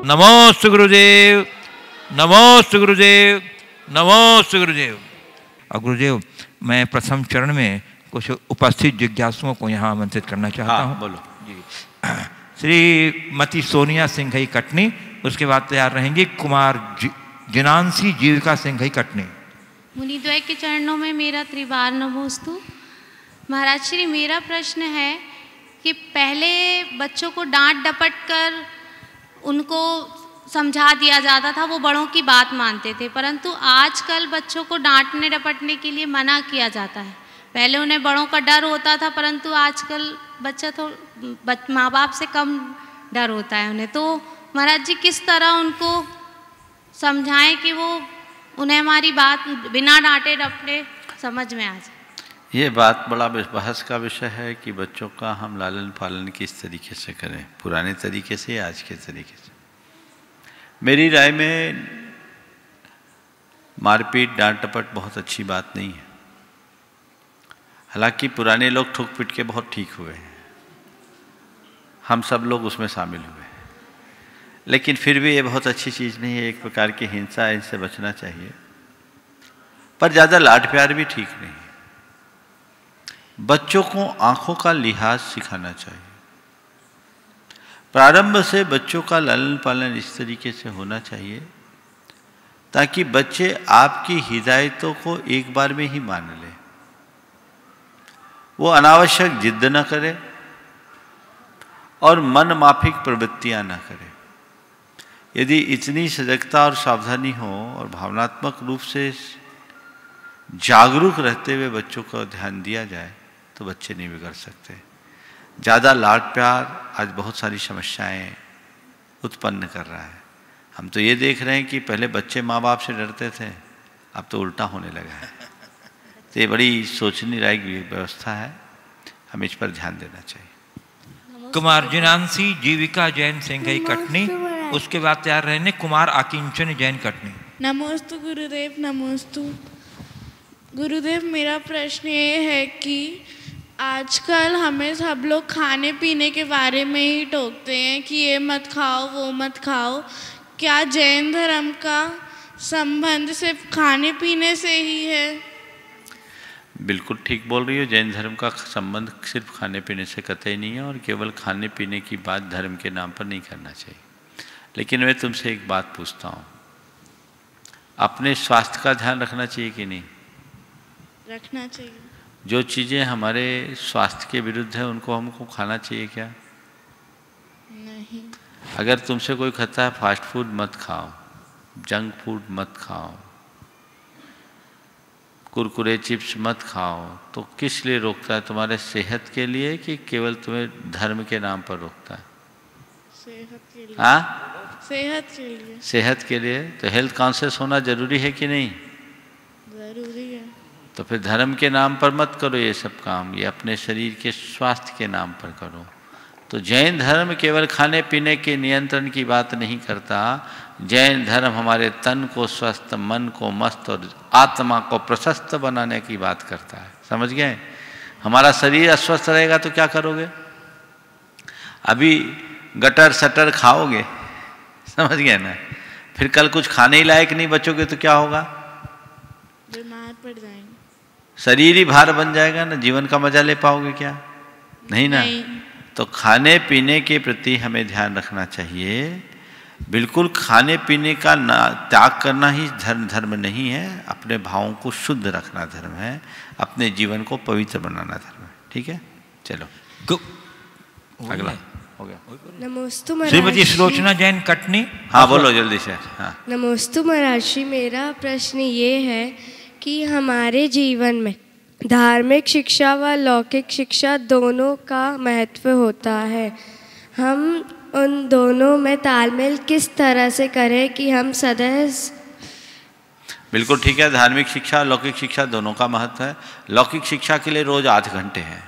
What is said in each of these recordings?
नमोस्तु गुरुदेव, नमोस्तु गुरुदेव, नमोस्तु गुरुदेव। और गुरुदेव, मैं प्रथम चरण में कुछ उपस्थित जिज्ञासुओं को यहाँ आमंत्रित करना चाहता हूँ। बोलो जी। श्रीमती सोनिया सिंघई कटनी, उसके बाद तैयार रहेंगी कुमार जिनांसी जीविका सिंघई कटनी। मुनिद्वय के चरणों में मेरा त्रिवार नमोस्तु। महाराज श्री, मेरा प्रश्न है कि पहले बच्चों को डांट डपट कर उनको समझा दिया जाता था, वो बड़ों की बात मानते थे, परंतु आजकल बच्चों को डांटने डपटने के लिए मना किया जाता है। पहले उन्हें बड़ों का डर होता था, परंतु आजकल बच्चा तो माँ बाप से कम डर होता है उन्हें। तो महाराज जी, किस तरह उनको समझाएं कि वो उन्हें हमारी बात बिना डांटे डपटे समझ में आ जाए। ये बात बड़ा बहस का विषय है कि बच्चों का हम लालन पालन किस तरीके से करें, पुराने तरीके से या आज के तरीके से। मेरी राय में मारपीट डांट डपट बहुत अच्छी बात नहीं है। हालांकि पुराने लोग ठुक पिट के बहुत ठीक हुए हैं, हम सब लोग उसमें शामिल हुए हैं, लेकिन फिर भी ये बहुत अच्छी चीज़ नहीं है। एक प्रकार की हिंसा है, इनसे बचना चाहिए, पर ज़्यादा लाड प्यार भी ठीक नहीं है। बच्चों को आंखों का लिहाज सिखाना चाहिए। प्रारंभ से बच्चों का लालन पालन इस तरीके से होना चाहिए ताकि बच्चे आपकी हिदायतों को एक बार में ही मान लें। वो अनावश्यक जिद न करे और मन माफिक प्रवृत्तियां न करे। यदि इतनी सजगता और सावधानी हो और भावनात्मक रूप से जागरूक रहते हुए बच्चों को ध्यान दिया जाए तो बच्चे नहीं बिगड़ सकते। ज़्यादा लाड प्यार आज बहुत सारी समस्याएं उत्पन्न कर रहा है। हम तो ये देख रहे हैं कि पहले बच्चे माँ बाप से डरते थे, अब तो उल्टा होने लगा है। तो ये बड़ी सोचने लायक व्यवस्था है, हमें इस पर ध्यान देना चाहिए। कुमार जिनांसी जीविका जैन सिंघई कटनी, उसके बाद तैयार रहने कुमार आकिंचन जैन कटनी। नमोस्तु गुरुदेव, नमोस्तु गुरुदेव। मेरा प्रश्न ये है कि आजकल हमें सब लोग खाने पीने के बारे में ही टोकते हैं कि ये मत खाओ वो मत खाओ। क्या जैन धर्म का संबंध सिर्फ खाने पीने से ही है? बिल्कुल ठीक बोल रही हो। जैन धर्म का संबंध सिर्फ खाने पीने से कतई नहीं है, और केवल खाने पीने की बात धर्म के नाम पर नहीं करना चाहिए। लेकिन मैं तुमसे एक बात पूछता हूँ, अपने स्वास्थ्य का ध्यान रखना चाहिए कि नहीं? रखना चाहिए। जो चीज़ें हमारे स्वास्थ्य के विरुद्ध है उनको हमको खाना चाहिए क्या? नहीं। अगर तुमसे कोई कहता है फास्ट फूड मत खाओ, जंक फूड मत खाओ, कुरकुरे चिप्स मत खाओ, तो किस लिए रोकता है? तुम्हारे सेहत के लिए कि केवल तुम्हें धर्म के नाम पर रोकता है? सेहत के लिए। हाँ, सेहत के लिए। सेहत के लिए। तो हेल्थ कॉन्शियस होना जरूरी है कि नहीं? जरूरी है। तो फिर धर्म के नाम पर मत करो ये सब काम, ये अपने शरीर के स्वास्थ्य के नाम पर करो। तो जैन धर्म केवल खाने पीने के नियंत्रण की बात नहीं करता। जैन धर्म हमारे तन को स्वस्थ, मन को मस्त और आत्मा को प्रशस्त बनाने की बात करता है। समझ गए? हमारा शरीर अस्वस्थ रहेगा तो क्या करोगे? अभी गटर सटर खाओगे, समझ गए ना? फिर कल कुछ खाने ही लायक नहीं बचोगे तो क्या होगा? बीमार पड़ जाएंगे। शरीर ही भार बन जाएगा ना, जीवन का मजा ले पाओगे क्या? नहीं ना। तो खाने पीने के प्रति हमें ध्यान रखना चाहिए। बिल्कुल खाने पीने का त्याग करना ही धर्म नहीं है। अपने भावों को शुद्ध रखना धर्म है, अपने जीवन को पवित्र बनाना धर्म है। ठीक है, चलो अगला हो गया। नमोस्तु महाराज। श्रीमती सुलोचना जैन कटनी। हाँ बोलो जल्दी से। हाँ, नमोस्तु महाराज। मेरा प्रश्न ये है कि हमारे जीवन में धार्मिक शिक्षा व लौकिक शिक्षा दोनों का महत्व होता है। हम उन दोनों में तालमेल किस तरह से करें कि हम सदैव। बिल्कुल ठीक है। धार्मिक शिक्षा और लौकिक शिक्षा दोनों का महत्व है। लौकिक शिक्षा के लिए रोज 8 घंटे हैं,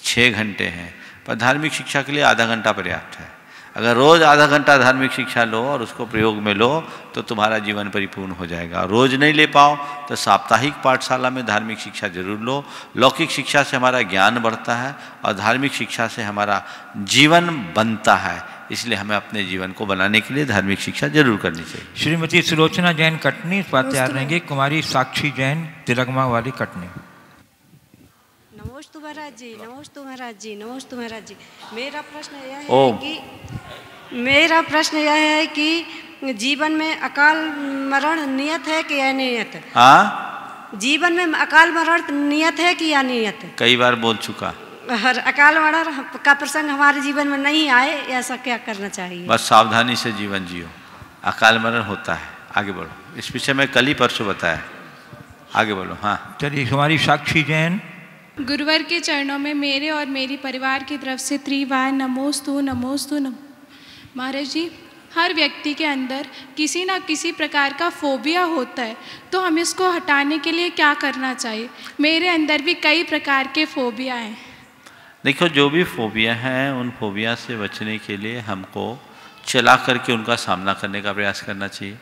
6 घंटे हैं, पर धार्मिक शिक्षा के लिए आधा घंटा पर्याप्त है। अगर रोज आधा घंटा धार्मिक शिक्षा लो और उसको प्रयोग में लो तो तुम्हारा जीवन परिपूर्ण हो जाएगा। रोज नहीं ले पाओ तो साप्ताहिक पाठशाला में धार्मिक शिक्षा जरूर लो। लौकिक शिक्षा से हमारा ज्ञान बढ़ता है और धार्मिक शिक्षा से हमारा जीवन बनता है। इसलिए हमें अपने जीवन को बनाने के लिए धार्मिक शिक्षा जरूर करनी चाहिए। श्रीमती सुलोचना जैन कटनी तैयार रहेंगे। कुमारी साक्षी जैन तिलकमा वाली कटनी। नमोस्तु महाराज जी, नमोस्तु महाराज जी, नमोस्तु महाराज जी। मेरा प्रश्न यह है कि जीवन में अकाल मरण नियत है कि अनियत? हाँ, जीवन में अकाल मरण नियत है कि अनियत? कई बार बोल चुका। हर अकाल मरण का प्रसंग हमारे जीवन में नहीं आए, ऐसा क्या करना चाहिए? बस सावधानी से जीवन जियो। अकाल मरण होता है, आगे बढ़ो। इस विषय में कल ही परसों बताया, आगे बोलो। हाँ चलिए, हमारी साक्षी जैन। गुरुवर के चरणों में मेरे और मेरी परिवार की तरफ से त्रिवार नमोस्तु नमोस्तु नम। महाराज जी, हर व्यक्ति के अंदर किसी ना किसी प्रकार का फोबिया होता है, तो हम इसको हटाने के लिए क्या करना चाहिए? मेरे अंदर भी कई प्रकार के फोबिया हैं। देखो, जो भी फोबिया हैं उन फोबिया से बचने के लिए हमको चला करके उनका सामना करने का प्रयास करना चाहिए,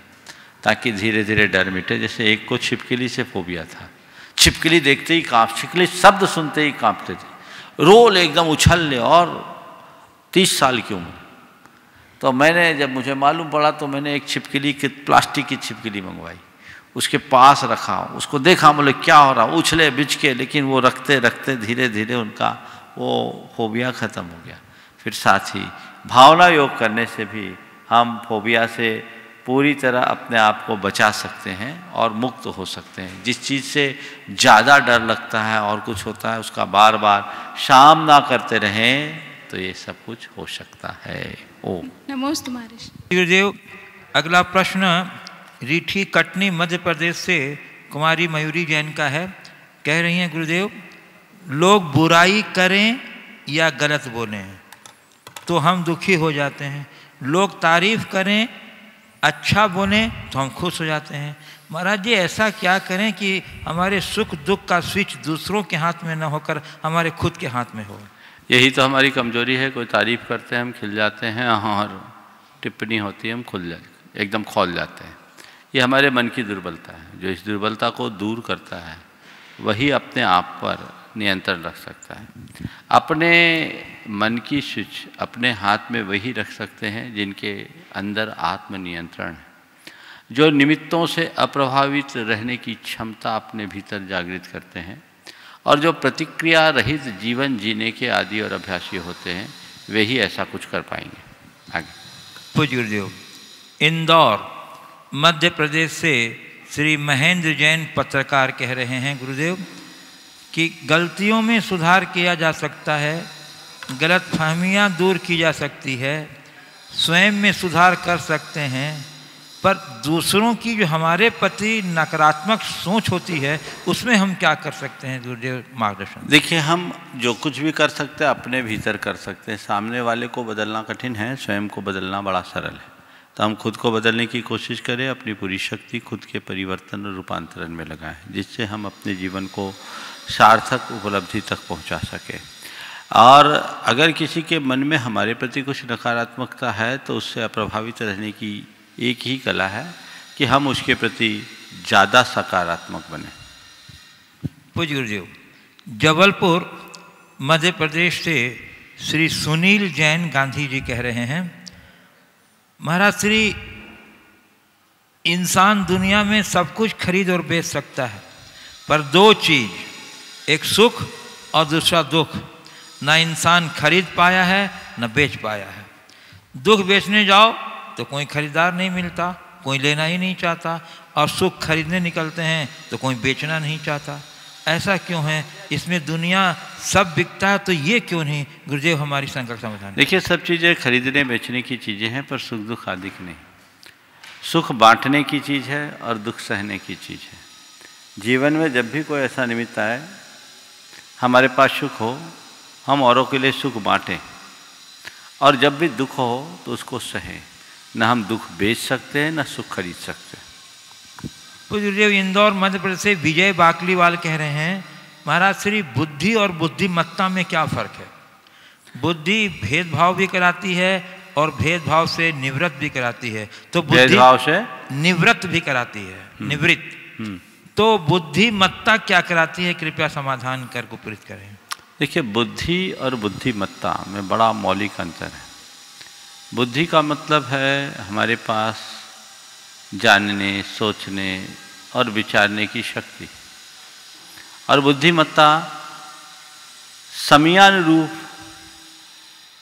ताकि धीरे धीरे डर मिटे। जैसे एक को छिपकली से फोबिया था, छिपकली देखते ही छिपकली शब्द सुनते ही कांपते थे, रोल एकदम उछल ले, और 30 साल की उम्र। तो मैंने, जब मुझे मालूम पड़ा तो मैंने एक छिपकली की, प्लास्टिक की छिपकली मंगवाई, उसके पास रखा, उसको देखा, बोले क्या हो रहा, उछले बिचके, लेकिन वो रखते रखते धीरे धीरे उनका वो फोबिया ख़त्म हो गया। फिर साथ ही भावना योग करने से भी हम फोबिया से पूरी तरह अपने आप को बचा सकते हैं और मुक्त हो सकते हैं। जिस चीज़ से ज़्यादा डर लगता है और कुछ होता है, उसका बार बार सामना करते रहें तो ये सब कुछ हो सकता है। ओम नमोस्तु महाराज। गुरुदेव, अगला प्रश्न रीठी कटनी मध्य प्रदेश से कुमारी मयूरी जैन का है। कह रही हैं, गुरुदेव, लोग बुराई करें या गलत बोलें तो हम दुखी हो जाते हैं, लोग तारीफ करें, अच्छा बोलें तो हम खुश हो जाते हैं। महाराज जी, ऐसा क्या करें कि हमारे सुख दुख का स्विच दूसरों के हाथ में न होकर हमारे खुद के हाथ में हो? यही तो हमारी कमजोरी है। कोई तारीफ करते हैं हम खिल जाते हैं, और टिप्पणी होती है हम एकदम खौल जाते हैं। ये हमारे मन की दुर्बलता है। जो इस दुर्बलता को दूर करता है वही अपने आप पर नियंत्रण रख सकता है। अपने मन की स्विच अपने हाथ में वही रख सकते हैं जिनके अंदर आत्म नियंत्रण है, जो निमित्तों से अप्रभावित रहने की क्षमता अपने भीतर जागृत करते हैं, और जो प्रतिक्रिया रहित जीवन जीने के आदी और अभ्यासी होते हैं, वे ही ऐसा कुछ कर पाएंगे। आगे। पूज्य गुरुदेव, इंदौर मध्य प्रदेश से श्री महेंद्र जैन पत्रकार कह रहे हैं, गुरुदेव, कि गलतियों में सुधार किया जा सकता है, गलतफहमियां दूर की जा सकती है, स्वयं में सुधार कर सकते हैं, पर दूसरों की जो हमारे प्रति नकारात्मक सोच होती है उसमें हम क्या कर सकते हैं? गुरुदेव मार्गदर्शन। देखिए, हम जो कुछ भी कर सकते हैं अपने भीतर कर सकते हैं। सामने वाले को बदलना कठिन है, स्वयं को बदलना बड़ा सरल है। तो हम खुद को बदलने की कोशिश करें, अपनी पूरी शक्ति खुद के परिवर्तन और रूपांतरण में लगाएं, जिससे हम अपने जीवन को सार्थक उपलब्धि तक पहुंचा सके। और अगर किसी के मन में हमारे प्रति कुछ नकारात्मकता है तो उससे अप्रभावित रहने की एक ही कला है कि हम उसके प्रति ज़्यादा सकारात्मक बने। पूज्य गुरुदेव, जबलपुर मध्य प्रदेश से श्री सुनील जैन गांधी जी कह रहे हैं, महाराज श्री, इंसान दुनिया में सब कुछ खरीद और बेच सकता है, पर दो चीज़, एक सुख और दूसरा दुख, ना इंसान खरीद पाया है न बेच पाया है। दुख बेचने जाओ तो कोई खरीदार नहीं मिलता, कोई लेना ही नहीं चाहता, और सुख खरीदने निकलते हैं तो कोई बेचना नहीं चाहता। ऐसा क्यों है? इसमें दुनिया सब बिकता है तो ये क्यों नहीं? गुरुदेव, हमारी शंका का समाधान। देखिए, सब चीज़ें खरीदने बेचने की चीज़ें हैं, पर सुख दुख आदि की नहीं। सुख बांटने की चीज़ है और दुख सहने की चीज़ है। जीवन में जब भी कोई ऐसा निमित्त आए, हमारे पास सुख हो, हम औरों के लिए सुख बांटें, और जब भी दुख हो तो उसको सहें। न हम दुख बेच सकते हैं न सुख खरीद सकते हैं। गुरुदेव, इंदौर मध्य प्रदेश से विजय बाकलीवाल कह रहे हैं, महाराज श्री, बुद्धि और बुद्धिमत्ता में क्या फ़र्क है? बुद्धि भेदभाव भी कराती है और भेदभाव से निवृत्त भी कराती है, तो भेदभाव से निवृत्त भी कराती है, निवृत्त। तो बुद्धिमत्ता क्या कराती है? कृपया समाधान कर को पूरित करें। देखिए, बुद्धि और बुद्धिमत्ता में बड़ा मौलिक अंतर है। बुद्धि का मतलब है हमारे पास जानने, सोचने और विचारने की शक्ति, और बुद्धिमत्ता समयानुरूप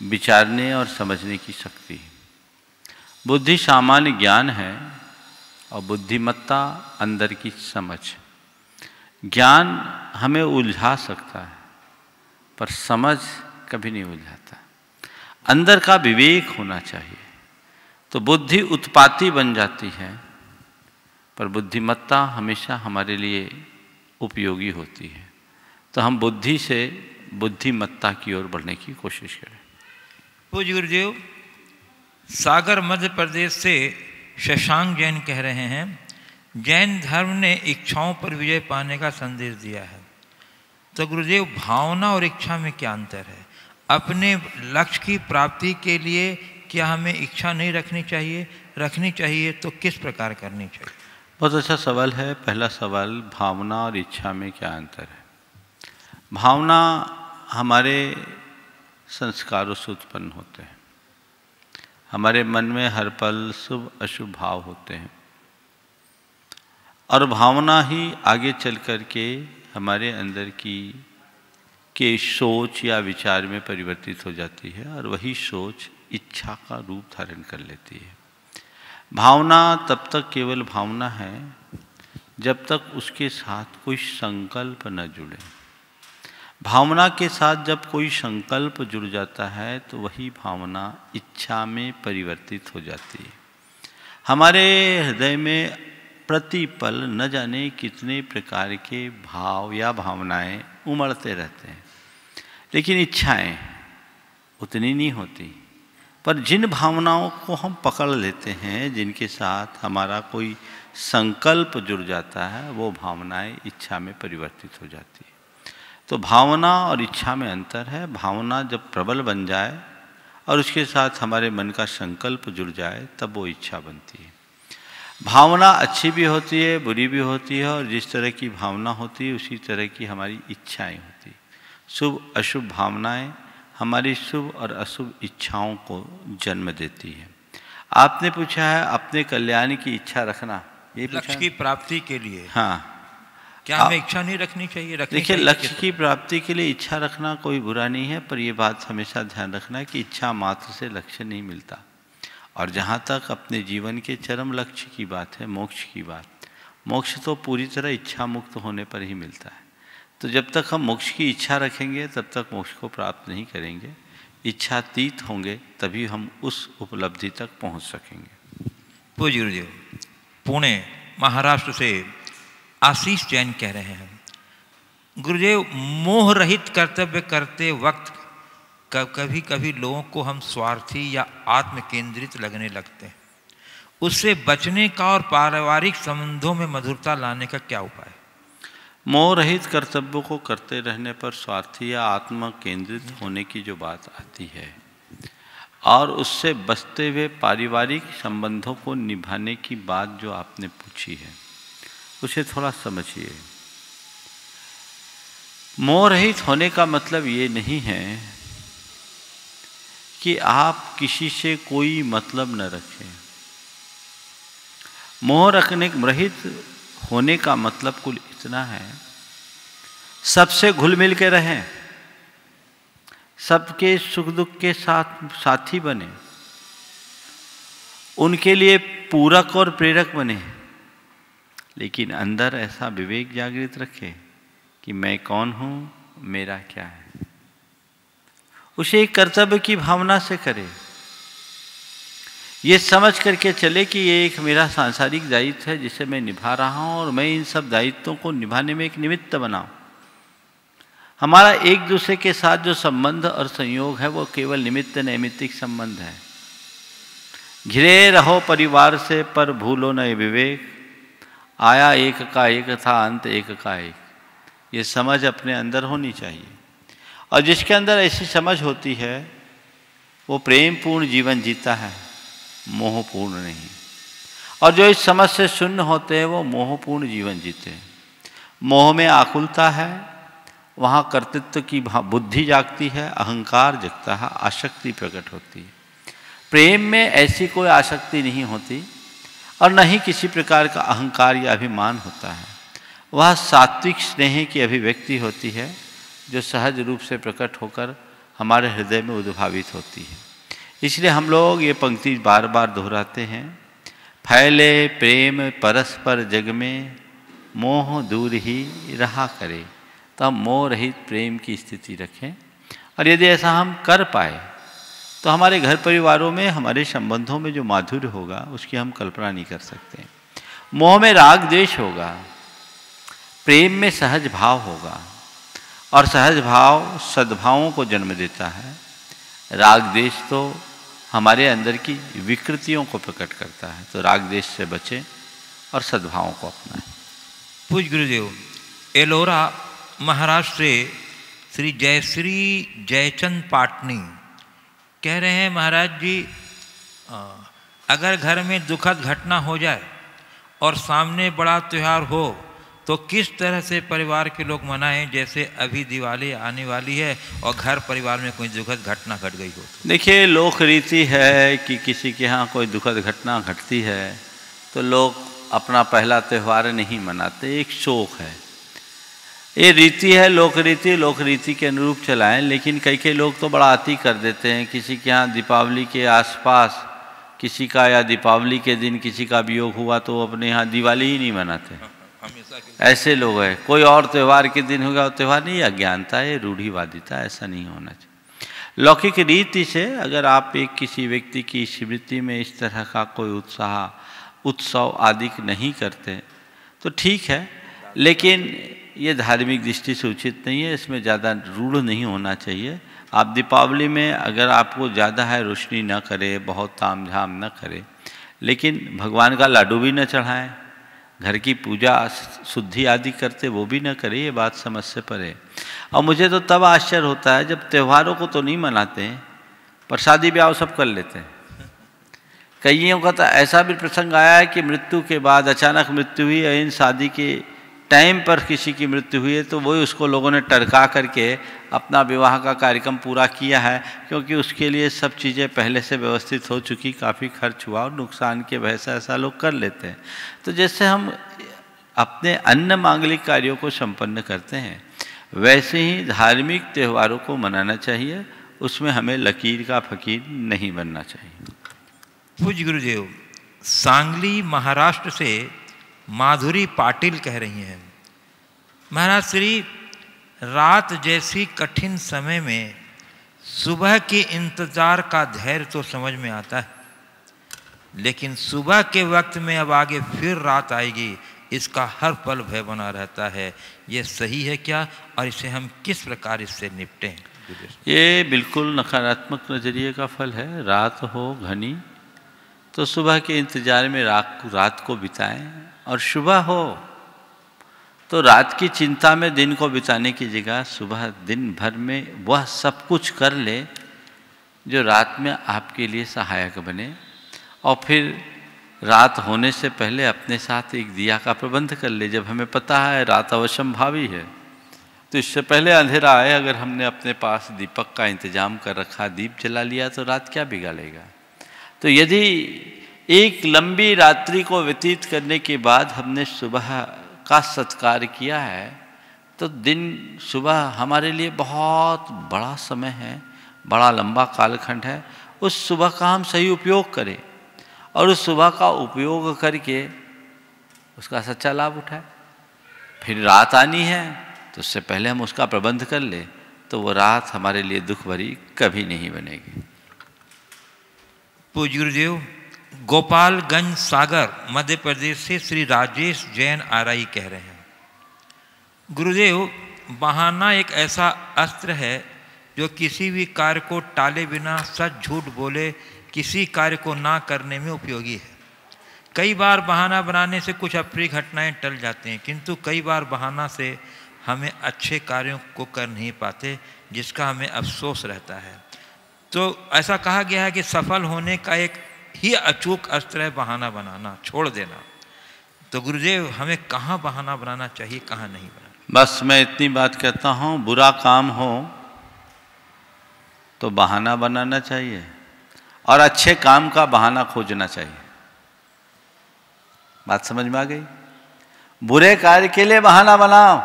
विचारने और समझने की शक्ति। बुद्धि सामान्य ज्ञान है और बुद्धिमत्ता अंदर की समझ। ज्ञान हमें उलझा सकता है पर समझ कभी नहीं उलझाता। अंदर का विवेक होना चाहिए। तो बुद्धि उत्पाती बन जाती है पर बुद्धिमत्ता हमेशा हमारे लिए उपयोगी होती है। तो हम बुद्धि से बुद्धिमत्ता की ओर बढ़ने की कोशिश करें। पूज्य गुरुदेव, सागर मध्य प्रदेश से शशांक जैन कह रहे हैं, जैन धर्म ने इच्छाओं पर विजय पाने का संदेश दिया है, तो गुरुदेव भावना और इच्छा में क्या अंतर है? अपने लक्ष्य की प्राप्ति के लिए क्या हमें इच्छा नहीं रखनी चाहिए? रखनी चाहिए तो किस प्रकार करनी चाहिए? बहुत अच्छा सवाल है। पहला सवाल, भावना और इच्छा में क्या अंतर है? भावना हमारे संस्कारों से उत्पन्न होते हैं। हमारे मन में हर पल शुभ अशुभ भाव होते हैं और भावना ही आगे चल कर के हमारे अंदर के सोच या विचार में परिवर्तित हो जाती है और वही सोच इच्छा का रूप धारण कर लेती है। भावना तब तक केवल भावना है जब तक उसके साथ कोई संकल्प न जुड़े। भावना के साथ जब कोई संकल्प जुड़ जाता है तो वही भावना इच्छा में परिवर्तित हो जाती है। हमारे हृदय में प्रतिपल न जाने कितने प्रकार के भाव या भावनाएं उमड़ते रहते हैं, लेकिन इच्छाएं उतनी नहीं होती। पर जिन भावनाओं को हम पकड़ लेते हैं, जिनके साथ हमारा कोई संकल्प जुड़ जाता है, वो भावनाएं इच्छा में परिवर्तित हो जाती है। तो भावना और इच्छा में अंतर है। भावना जब प्रबल बन जाए और उसके साथ हमारे मन का संकल्प जुड़ जाए तब वो इच्छा बनती है। भावना अच्छी भी होती है, बुरी भी होती है, और जिस तरह की भावना होती है उसी तरह की हमारी इच्छाएं होती हैं। शुभ अशुभ भावनाएं हमारी शुभ और अशुभ इच्छाओं को जन्म देती है। आपने पूछा है अपने कल्याण की इच्छा रखना, ये लक्ष्य की प्राप्ति के लिए। हाँ, क्या हमें इच्छा नहीं रखनी चाहिए? देखिए, लक्ष्य की प्राप्ति के लिए इच्छा रखना कोई बुरा नहीं है, पर यह बात हमेशा ध्यान रखना है कि इच्छा मात्र से लक्ष्य नहीं मिलता। और जहाँ तक अपने जीवन के चरम लक्ष्य की बात है, मोक्ष की बात, मोक्ष तो पूरी तरह इच्छा मुक्त होने पर ही मिलता है। तो जब तक हम मोक्ष की इच्छा रखेंगे तब तक मोक्ष को प्राप्त नहीं करेंगे। इच्छातीत होंगे तभी हम उस उपलब्धि तक पहुँच सकेंगे। पूज्य गुरुदेव, पुणे महाराष्ट्र से आशीष जैन कह रहे हैं, गुरुदेव मोह रहित कर्तव्य करते वक्त कभी कभी लोगों को हम स्वार्थी या आत्म केंद्रित लगने लगते हैं, उससे बचने का और पारिवारिक संबंधों में मधुरता लाने का क्या उपाय? मोह रहित कर्तव्यों को करते रहने पर स्वार्थी या आत्म केंद्रित होने की जो बात आती है और उससे बचते हुए पारिवारिक संबंधों को निभाने की बात जो आपने पूछी है, उसे थोड़ा समझिए। मोह रहित होने का मतलब ये नहीं है कि आप किसी से कोई मतलब न रखें। मोह रहित होने का मतलब कुल इतना है, सबसे घुल मिल के रहें, सबके सुख दुख के साथ साथी बने, उनके लिए पूरक और प्रेरक बने, लेकिन अंदर ऐसा विवेक जागृत रखे कि मैं कौन हूँ, मेरा क्या है। उसे एक कर्तव्य की भावना से करे, ये समझ करके चले कि ये एक मेरा सांसारिक दायित्व है जिसे मैं निभा रहा हूँ और मैं इन सब दायित्वों को निभाने में एक निमित्त बनाऊँ। हमारा एक दूसरे के साथ जो संबंध और संयोग है वो केवल निमित्त नैमित्तिक संबंध है। घिरे रहो परिवार से पर भूलो न विवेक, आया एक का एक था अंत एक का एक। ये समझ अपने अंदर होनी चाहिए, और जिसके अंदर ऐसी समझ होती है वो प्रेम पूर्ण जीवन जीता है, मोहपूर्ण नहीं। और जो इस समझ से शून्य होते हैं वो मोहपूर्ण जीवन जीते हैं। मोह में आकुलता है, वहाँ कर्तृत्व की बुद्धि जागती है, अहंकार जगता है, आसक्ति प्रकट होती है। प्रेम में ऐसी कोई आसक्ति नहीं होती और न ही किसी प्रकार का अहंकार या अभिमान होता है। वह सात्विक स्नेह की अभिव्यक्ति होती है जो सहज रूप से प्रकट होकर हमारे हृदय में उद्भावित होती है। इसलिए हम लोग ये पंक्ति बार बार दोहराते हैं, फैले प्रेम परस्पर जग में, मोह दूर ही रहा करे। तो हम मोह रहित प्रेम की स्थिति रखें, और यदि ऐसा हम कर पाए तो हमारे घर परिवारों में, हमारे संबंधों में जो माधुर्य होगा उसकी हम कल्पना नहीं कर सकते। मोह में राग द्वेष होगा, प्रेम में सहज भाव होगा, और सहज भाव सद्भावों को जन्म देता है। राग द्वेष तो हमारे अंदर की विकृतियों को प्रकट करता है। तो राग द्वेष से बचें और सद्भावों को अपनाएं। पूज्य गुरुदेव, एलोरा महाराष्ट्र से श्री जयश्री जयचंद पाटनी कह रहे हैं, महाराज जी अगर घर में दुखद घटना हो जाए और सामने बड़ा त्यौहार हो तो किस तरह से परिवार के लोग मनाएं, जैसे अभी दिवाली आने वाली है और घर परिवार में कोई दुखद घटना घट गई हो। देखिए, लोक रीति है कि किसी के यहाँ कोई दुखद घटना घटती है तो लोग अपना पहला त्यौहार नहीं मनाते, एक शोक है। ये रीति है, लोक रीति के अनुरूप चलाएं। लेकिन कई लोग तो बड़ा अति कर देते हैं। किसी के यहाँ दीपावली के आसपास किसी का, या दीपावली के दिन किसी का वियोग हुआ तो अपने यहाँ दिवाली ही नहीं मनाते। ऐसे लोग हैं। कोई और त्यौहार के दिन होगा, त्यौहार नहीं, अज्ञानता है, रूढ़िवादिता, ऐसा नहीं होना चाहिए। लौकिक रीति से अगर आप एक किसी व्यक्ति की स्मृति में इस तरह का कोई उत्सव आदि नहीं करते तो ठीक है, लेकिन ये धार्मिक दृष्टि से उचित नहीं है। इसमें ज़्यादा रूढ़ नहीं होना चाहिए। आप दीपावली में अगर आपको ज़्यादा है रोशनी न करें, बहुत ताम झाम न करें, लेकिन भगवान का लाडू भी न चढ़ाएं, घर की पूजा शुद्धि आदि करते वो भी न करें, ये बात समझ से परे। और मुझे तो तब आश्चर्य होता है जब त्योहारों को तो नहीं मनाते हैं पर शादी ब्याह सब कर लेते हैं। कईयों का तो ऐसा भी प्रसंग आया है कि मृत्यु के बाद अचानक मृत्यु हुई, इन शादी के टाइम पर किसी की मृत्यु हुई है तो वही उसको लोगों ने टरका करके अपना विवाह का कार्यक्रम पूरा किया है, क्योंकि उसके लिए सब चीज़ें पहले से व्यवस्थित हो चुकी, काफ़ी खर्च हुआ और नुकसान के वजह से ऐसा लोग कर लेते हैं। तो जैसे हम अपने अन्य मांगलिक कार्यों को संपन्न करते हैं वैसे ही धार्मिक त्योहारों को मनाना चाहिए, उसमें हमें लकीर का फकीर नहीं बनना चाहिए। पूज्य गुरुदेव, सांगली महाराष्ट्र से माधुरी पाटिल कह रही हैं, महाराज श्री रात जैसी कठिन समय में सुबह के इंतज़ार का धैर्य तो समझ में आता है, लेकिन सुबह के वक्त में अब आगे फिर रात आएगी, इसका हर पल भय बना रहता है। ये सही है क्या, और इसे हम किस प्रकार इससे निपटें? ये बिल्कुल नकारात्मक नज़रिए का फल है। रात हो घनी तो सुबह के इंतज़ार में रात को बिताएं, और सुबह हो तो रात की चिंता में दिन को बिताने की जगह सुबह दिन भर में वह सब कुछ कर ले जो रात में आपके लिए सहायक बने, और फिर रात होने से पहले अपने साथ एक दिया का प्रबंध कर ले। जब हमें पता है रात अवश्यंभावी है तो इससे पहले अंधेरा आए, अगर हमने अपने पास दीपक का इंतजाम कर रखा, दीप जला लिया तो रात क्या बिगाड़ेगा। तो यदि एक लंबी रात्रि को व्यतीत करने के बाद हमने सुबह का सत्कार किया है तो दिन सुबह हमारे लिए बहुत बड़ा समय है, बड़ा लंबा कालखंड है। उस सुबह का हम सही उपयोग करें और उस सुबह का उपयोग करके उसका सच्चा लाभ उठाएं। फिर रात आनी है तो उससे पहले हम उसका प्रबंध कर ले तो वो रात हमारे लिए दुख भरी कभी नहीं बनेगी। पूज्य गुरुदेव, गोपालगंज सागर मध्य प्रदेश से श्री राजेश जैन आरआई कह रहे हैं, गुरुदेव बहाना एक ऐसा अस्त्र है जो किसी भी कार्य को टाले बिना सच झूठ बोले किसी कार्य को ना करने में उपयोगी है। कई बार बहाना बनाने से कुछ अप्रिय घटनाएं टल जाती हैं, किंतु कई बार बहाना से हमें अच्छे कार्यों को कर नहीं पाते, जिसका हमें अफसोस रहता है। तो ऐसा कहा गया है कि सफल होने का एक ही अचूक अस्त्र है बहाना बनाना, छोड़ देना। तो गुरुदेव हमें कहाँ बहाना बनाना चाहिए, कहाँ नहीं बनाना? बस मैं इतनी बात कहता हूँ, बुरा काम हो तो बहाना बनाना चाहिए और अच्छे काम का बहाना खोजना चाहिए। बात समझ में आ गई? बुरे कार्य के लिए बहाना बनाओ,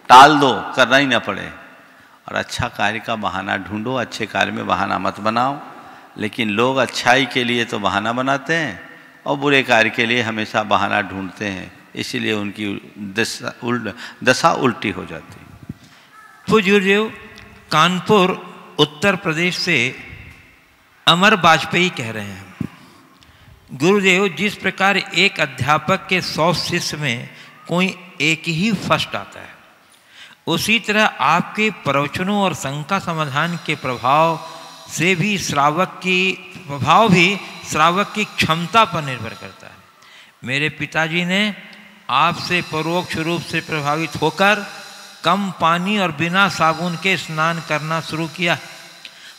टाल दो, करना ही ना पड़े, और अच्छा कार्य का बहाना ढूंढो। अच्छे कार्य में बहाना मत बनाओ। लेकिन लोग अच्छाई के लिए तो बहाना बनाते हैं और बुरे कार्य के लिए हमेशा बहाना ढूंढते हैं, इसीलिए उनकी दशा उल्टी हो जाती है। पूज्य गुरुदेव, कानपुर उत्तर प्रदेश से अमर वाजपेयी कह रहे हैं, गुरुदेव जिस प्रकार एक अध्यापक के 100 शिष्य में कोई एक ही फर्स्ट आता है, उसी तरह आपके प्रवचनों और शंका समाधान के प्रभाव भी श्रावक की क्षमता पर निर्भर करता है। मेरे पिताजी ने आपसे परोक्ष रूप से प्रभावित होकर कम पानी और बिना साबुन के स्नान करना शुरू किया।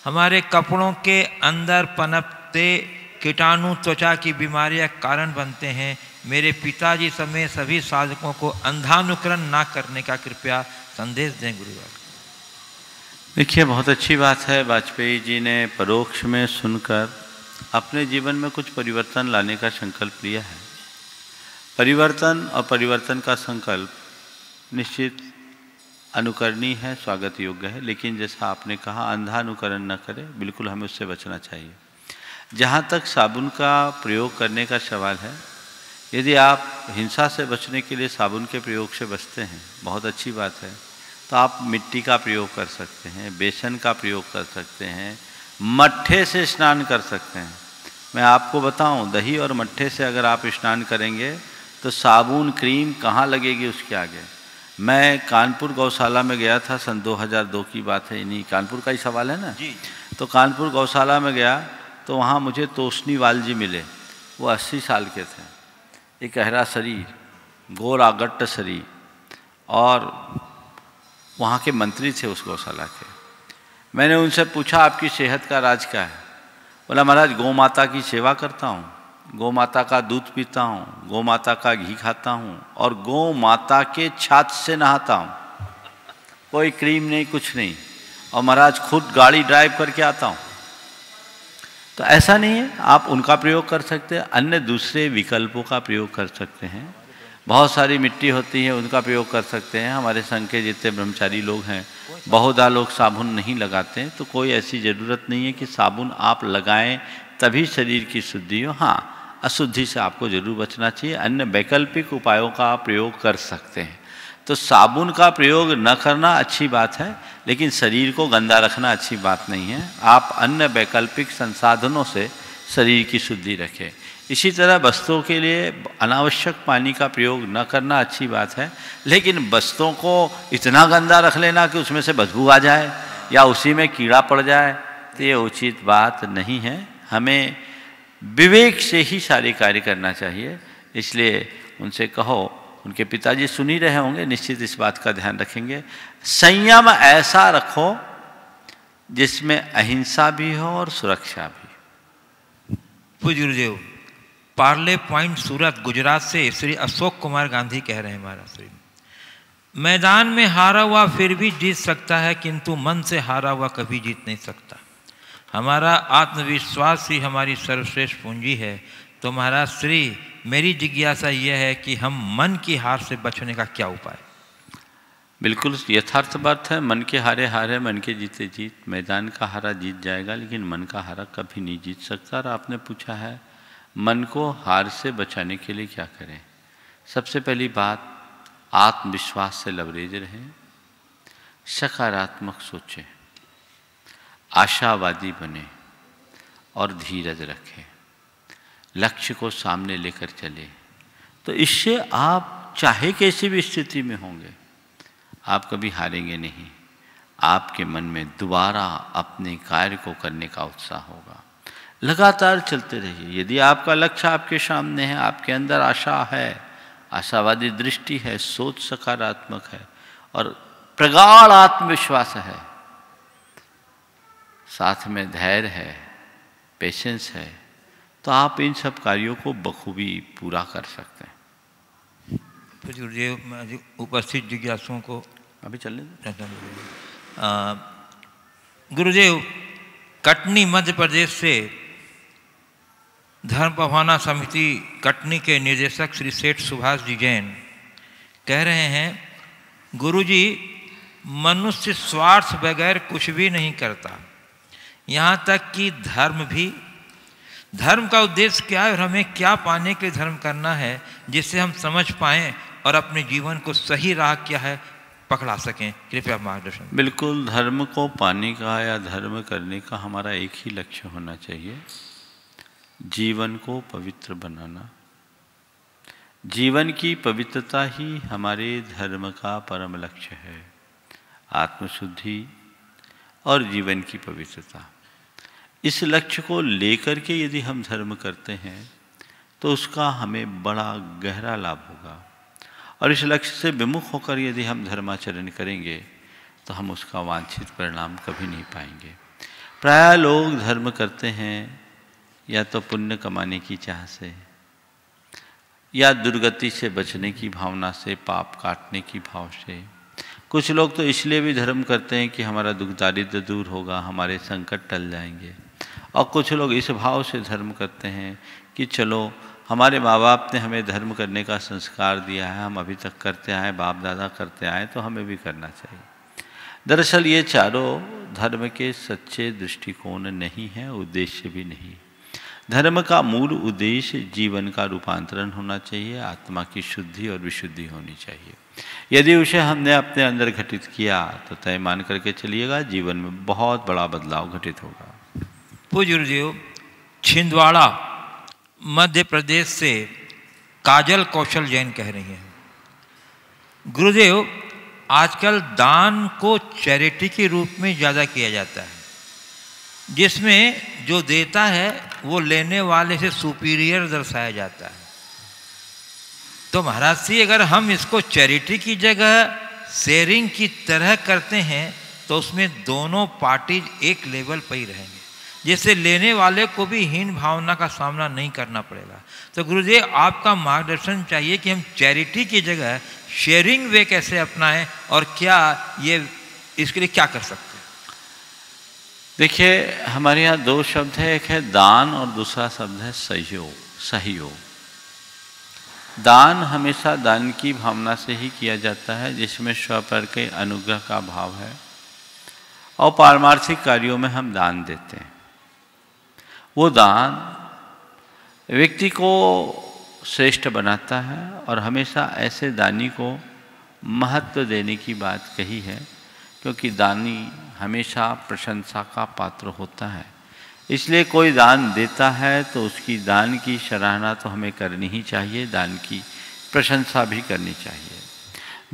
हमारे कपड़ों के अंदर पनपते कीटाणु त्वचा की बीमारियां कारण बनते हैं। मेरे पिताजी समेत सभी साधकों को अंधानुकरण ना करने का कृपया संदेश दें गुरुदेव। देखिए, बहुत अच्छी बात है, वाजपेयी जी ने परोक्ष में सुनकर अपने जीवन में कुछ परिवर्तन लाने का संकल्प लिया है। परिवर्तन और परिवर्तन का संकल्प निश्चित अनुकरणीय है, स्वागत योग्य है, लेकिन जैसा आपने कहा अंधानुकरण न करें, बिल्कुल हमें उससे बचना चाहिए। जहाँ तक साबुन का प्रयोग करने का सवाल है, यदि आप हिंसा से बचने के लिए साबुन के प्रयोग से बचते हैं, बहुत अच्छी बात है, तो आप मिट्टी का प्रयोग कर सकते हैं, बेसन का प्रयोग कर सकते हैं, मट्ठे से स्नान कर सकते हैं। मैं आपको बताऊं, दही और मट्ठे से अगर आप स्नान करेंगे तो साबुन क्रीम कहाँ लगेगी उसके आगे। मैं कानपुर गौशाला में गया था, सन 2002 की बात है, इन्हीं कानपुर का ही सवाल है ना जी। तो कानपुर गौशाला में गया तो वहाँ मुझे तोषनीवाल जी मिले। वो 80 साल के थे, एक गहरा शरीर, गोरा गट्ट शरीर, और वहाँ के मंत्री थे उस गौशाला के। मैंने उनसे पूछा आपकी सेहत का राज क्या है? बोला महाराज गौ माता की सेवा करता हूँ, गौ माता का दूध पीता हूँ, गौ माता का घी खाता हूँ और गौ माता के छाछ से नहाता हूँ। कोई क्रीम नहीं, कुछ नहीं, और महाराज खुद गाड़ी ड्राइव करके आता हूँ। तो ऐसा नहीं है, आप उनका प्रयोग कर सकते हैं, अन्य दूसरे विकल्पों का प्रयोग कर सकते हैं। बहुत सारी मिट्टी होती है, उनका प्रयोग कर सकते हैं। हमारे संघ के जितने ब्रह्मचारी लोग हैं, बहुधा लोग साबुन नहीं लगाते हैं, तो कोई ऐसी ज़रूरत नहीं है कि साबुन आप लगाएं तभी शरीर की शुद्धि हो। हाँ, अशुद्धि से आपको जरूर बचना चाहिए, अन्य वैकल्पिक उपायों का आप प्रयोग कर सकते हैं। तो साबुन का प्रयोग न करना अच्छी बात है, लेकिन शरीर को गंदा रखना अच्छी बात नहीं है। आप अन्य वैकल्पिक संसाधनों से शरीर की शुद्धि रखें। इसी तरह वस्तुओं के लिए अनावश्यक पानी का प्रयोग न करना अच्छी बात है, लेकिन वस्तुओं को इतना गंदा रख लेना कि उसमें से बदबू आ जाए या उसी में कीड़ा पड़ जाए, तो ये उचित बात नहीं है। हमें विवेक से ही सारे कार्य करना चाहिए। इसलिए उनसे कहो, उनके पिताजी सुन ही रहे होंगे, निश्चित इस बात का ध्यान रखेंगे। संयम ऐसा रखो जिसमें अहिंसा भी हो और सुरक्षा भी। पूज्य गुरुदेव, पार्ले पॉइंट सूरत गुजरात से श्री अशोक कुमार गांधी कह रहे हैं महाराज श्री, मैदान में हारा हुआ फिर भी जीत सकता है, किंतु मन से हारा हुआ कभी जीत नहीं सकता। हमारा आत्मविश्वास ही हमारी सर्वश्रेष्ठ पूंजी है। तो महाराज श्री, मेरी जिज्ञासा यह है कि हम मन की हार से बचने का क्या उपाय? बिल्कुल यथार्थ बात है, मन के हारे हारे, मन के जीते जीत। मैदान का हारा जीत जाएगा, लेकिन मन का हारा कभी नहीं जीत सकता। और आपने पूछा है मन को हार से बचाने के लिए क्या करें। सबसे पहली बात, आत्मविश्वास से लबरेज रहें, सकारात्मक सोचें, आशावादी बने और धीरज रखें, लक्ष्य को सामने लेकर चले। तो इससे आप चाहे कैसी भी स्थिति में होंगे, आप कभी हारेंगे नहीं। आपके मन में दोबारा अपने कार्य को करने का उत्साह होगा। लगातार चलते रहिए। यदि आपका लक्ष्य आपके सामने है, आपके अंदर आशा है, आशावादी दृष्टि है, सोच सकारात्मक है और प्रगाढ़ आत्मविश्वास है, साथ में धैर्य है, पेशेंस है, तो आप इन सब कार्यों को बखूबी पूरा कर सकते हैं। गुरुदेव, उपस्थित जिज्ञासुओं को अभी चलने दें। गुरुदेव, कटनी मध्य प्रदेश से धर्म भावना समिति कटनी के निर्देशक श्री सेठ सुभाष जी जैन कह रहे हैं, गुरुजी मनुष्य स्वार्थ बगैर कुछ भी नहीं करता, यहाँ तक कि धर्म भी। धर्म का उद्देश्य क्या है और हमें क्या पाने के लिए धर्म करना है, जिससे हम समझ पाएं और अपने जीवन को सही राह क्या है पकड़ा सकें। कृपया मार्गदर्शन। बिल्कुल, धर्म को पाने का या धर्म करने का हमारा एक ही लक्ष्य होना चाहिए, जीवन को पवित्र बनाना। जीवन की पवित्रता ही हमारे धर्म का परम लक्ष्य है, आत्मशुद्धि और जीवन की पवित्रता। इस लक्ष्य को लेकर के यदि हम धर्म करते हैं तो उसका हमें बड़ा गहरा लाभ होगा, और इस लक्ष्य से विमुख होकर यदि हम धर्माचरण करेंगे तो हम उसका वांछित परिणाम कभी नहीं पाएंगे। प्रायः लोग धर्म करते हैं या तो पुण्य कमाने की चाह से, या दुर्गति से बचने की भावना से, पाप काटने की भाव से। कुछ लोग तो इसलिए भी धर्म करते हैं कि हमारा दुख दारिद्र्य दूर होगा, हमारे संकट टल जाएंगे। और कुछ लोग इस भाव से धर्म करते हैं कि चलो हमारे माँ बाप ने हमें धर्म करने का संस्कार दिया है, हम अभी तक करते आए, बाप दादा करते आए, तो हमें भी करना चाहिए। दरअसल ये चारों धर्म के सच्चे दृष्टिकोण नहीं है, उद्देश्य भी नहीं। धर्म का मूल उद्देश्य जीवन का रूपांतरण होना चाहिए, आत्मा की शुद्धि और विशुद्धि होनी चाहिए। यदि उसे हमने अपने अंदर घटित किया तो तय मान करके चलिएगा, जीवन में बहुत बड़ा बदलाव घटित होगा। पूज्य गुरुदेव, छिंदवाड़ा मध्य प्रदेश से काजल कौशल जैन कह रही हैं, गुरुदेव आजकल दान को चैरिटी के रूप में ज़्यादा किया जाता है, जिसमें जो देता है वो लेने वाले से सुपीरियर दर्शाया जाता है। तो महाराज जी, अगर हम इसको चैरिटी की जगह शेयरिंग की तरह करते हैं तो उसमें दोनों पार्टी एक लेवल पर ही रहेंगे, जिससे लेने वाले को भी हीन भावना का सामना नहीं करना पड़ेगा। तो गुरुदेव आपका मार्गदर्शन चाहिए कि हम चैरिटी की जगह शेयरिंग वे कैसे अपनाएं और क्या ये इसके लिए क्या कर सकते हैं। देखिए, हमारे यहाँ दो शब्द है, एक है दान और दूसरा शब्द है सहयोग। दान हमेशा दान की भावना से ही किया जाता है, जिसमें स्वपर के अनुग्रह का भाव है, और पारमार्थिक कार्यों में हम दान देते हैं। वो दान व्यक्ति को श्रेष्ठ बनाता है, और हमेशा ऐसे दानी को महत्व देने की बात कही है, क्योंकि दानी हमेशा प्रशंसा का पात्र होता है। इसलिए कोई दान देता है तो उसकी दान की सराहना तो हमें करनी ही चाहिए, दान की प्रशंसा भी करनी चाहिए।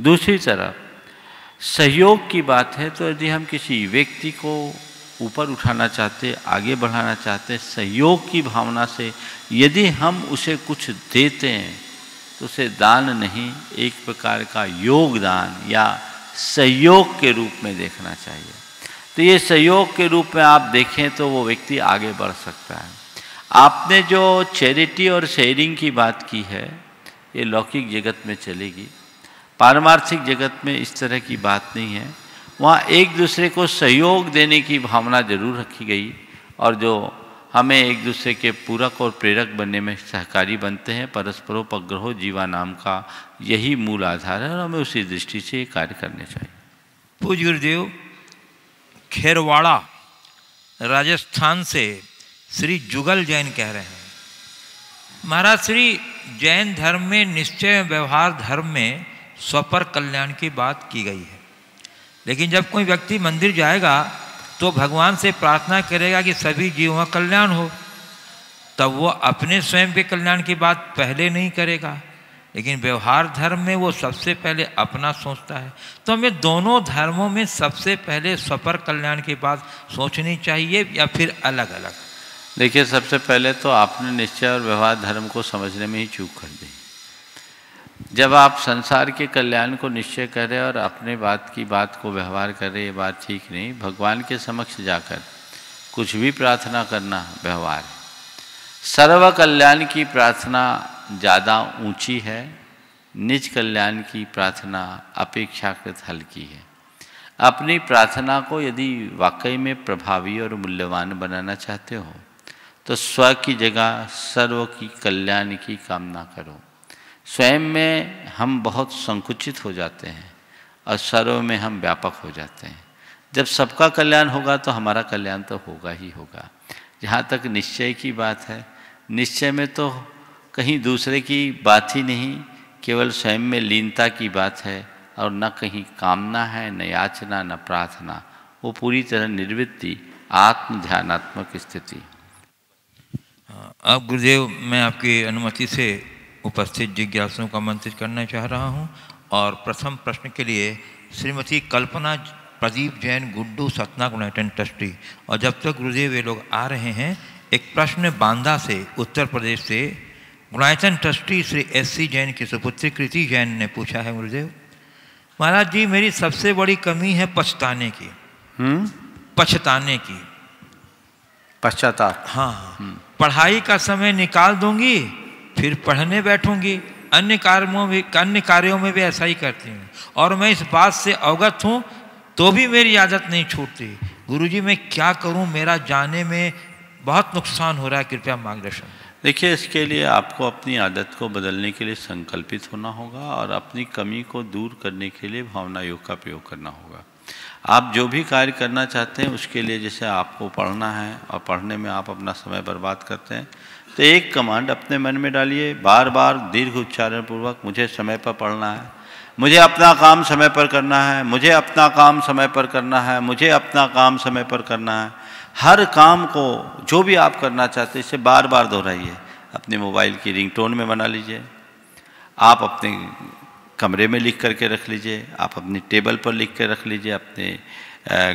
दूसरी तरफ सहयोग की बात है, तो यदि हम किसी व्यक्ति को ऊपर उठाना चाहते, आगे बढ़ाना चाहते, सहयोग की भावना से यदि हम उसे कुछ देते हैं तो उसे दान नहीं, एक प्रकार का योगदान या सहयोग के रूप में देखना चाहिए। तो ये सहयोग के रूप में आप देखें तो वो व्यक्ति आगे बढ़ सकता है। आपने जो चैरिटी और शेयरिंग की बात की है, ये लौकिक जगत में चलेगी, पारमार्थिक जगत में इस तरह की बात नहीं है। वहाँ एक दूसरे को सहयोग देने की भावना जरूर रखी गई, और जो हमें एक दूसरे के पूरक और प्रेरक बनने में सहकारी बनते हैं, परस्परोपग्रहो जीवा नाम का यही मूल आधार है, और हमें उसी दृष्टि से ये कार्य करने चाहिए। पूज्य गुरुदेव, खेरवाड़ा राजस्थान से श्री जुगल जैन कह रहे हैं, महाराज श्री जैन धर्म में निश्चय व्यवहार धर्म में स्वपर कल्याण की बात की गई है, लेकिन जब कोई व्यक्ति मंदिर जाएगा तो भगवान से प्रार्थना करेगा कि सभी जीवों का कल्याण हो, तब वो अपने स्वयं के कल्याण की बात पहले नहीं करेगा। लेकिन व्यवहार धर्म में वो सबसे पहले अपना सोचता है। तो हमें दोनों धर्मों में सबसे पहले स्वपर कल्याण की बात सोचनी चाहिए या फिर अलग अलग? देखिए, सबसे पहले तो आपने निश्चय और व्यवहार धर्म को समझने में ही चूक कर दी। जब आप संसार के कल्याण को निश्चय कर रहे और अपने बात की बात को व्यवहार कर रहे, ये बात ठीक नहीं। भगवान के समक्ष जाकर कुछ भी प्रार्थना करना व्यवहार है। सर्व कल्याण की प्रार्थना ज़्यादा ऊंची है, निज कल्याण की प्रार्थना अपेक्षाकृत हल्की है। अपनी प्रार्थना को यदि वाकई में प्रभावी और मूल्यवान बनाना चाहते हो तो स्व की जगह सर्व की कल्याण की कामना करो। स्वयं में हम बहुत संकुचित हो जाते हैं और सर्व में हम व्यापक हो जाते हैं। जब सबका कल्याण होगा तो हमारा कल्याण तो होगा ही होगा। जहाँ तक निश्चय की बात है, निश्चय में तो कहीं दूसरे की बात ही नहीं, केवल स्वयं में लीनता की बात है और न कहीं कामना है, न याचना, न प्रार्थना। वो पूरी तरह निर्वृत्ति, आत्म ध्यानात्मक स्थिति। अब गुरुदेव, मैं आपकी अनुमति से उपस्थित जिज्ञासुओं का आमंत्रित करना चाह रहा हूं और प्रथम प्रश्न के लिए श्रीमती कल्पना प्रदीप जैन, गुड्डू सतना गुणायतन ट्रस्टी। और जब तक गुरुदेव ये लोग आ रहे हैं, एक प्रश्न बांदा से, उत्तर प्रदेश से गुणायतन ट्रस्टी श्री SC जैन की सुपुत्री कृति जैन ने पूछा है। गुरुदेव महाराज जी, मेरी सबसे बड़ी कमी है पछताने की। पछताने की, पश्चाताप। हाँ, पढ़ाई का समय निकाल दूंगी, फिर पढ़ने बैठूंगी। अन्य कार्यों में भी ऐसा ही करती हूँ और मैं इस बात से अवगत हूँ तो भी मेरी आदत नहीं छूटती। गुरुजी, मैं क्या करूँ? मेरा जाने में बहुत नुकसान हो रहा है, कृपया मार्गदर्शन। देखिए, इसके लिए आपको अपनी आदत को बदलने के लिए संकल्पित होना होगा और अपनी कमी को दूर करने के लिए भावना योग का प्रयोग करना होगा। आप जो भी कार्य करना चाहते हैं उसके लिए, जैसे आपको पढ़ना है और पढ़ने में आप अपना समय बर्बाद करते हैं, तो एक कमांड अपने मन में डालिए, बार बार दीर्घ उच्चारण पूर्वक, मुझे समय पर पढ़ना है, मुझे अपना काम समय पर करना है, मुझे अपना काम समय पर करना है, मुझे अपना काम समय पर करना है। हर काम को जो भी आप करना चाहते हैं इसे बार बार दोहराइए। अपने मोबाइल की रिंगटोन में बना लीजिए, आप अपने कमरे में लिख करके रख लीजिए, आप अपनी टेबल पर लिख कर रख लीजिए, अपने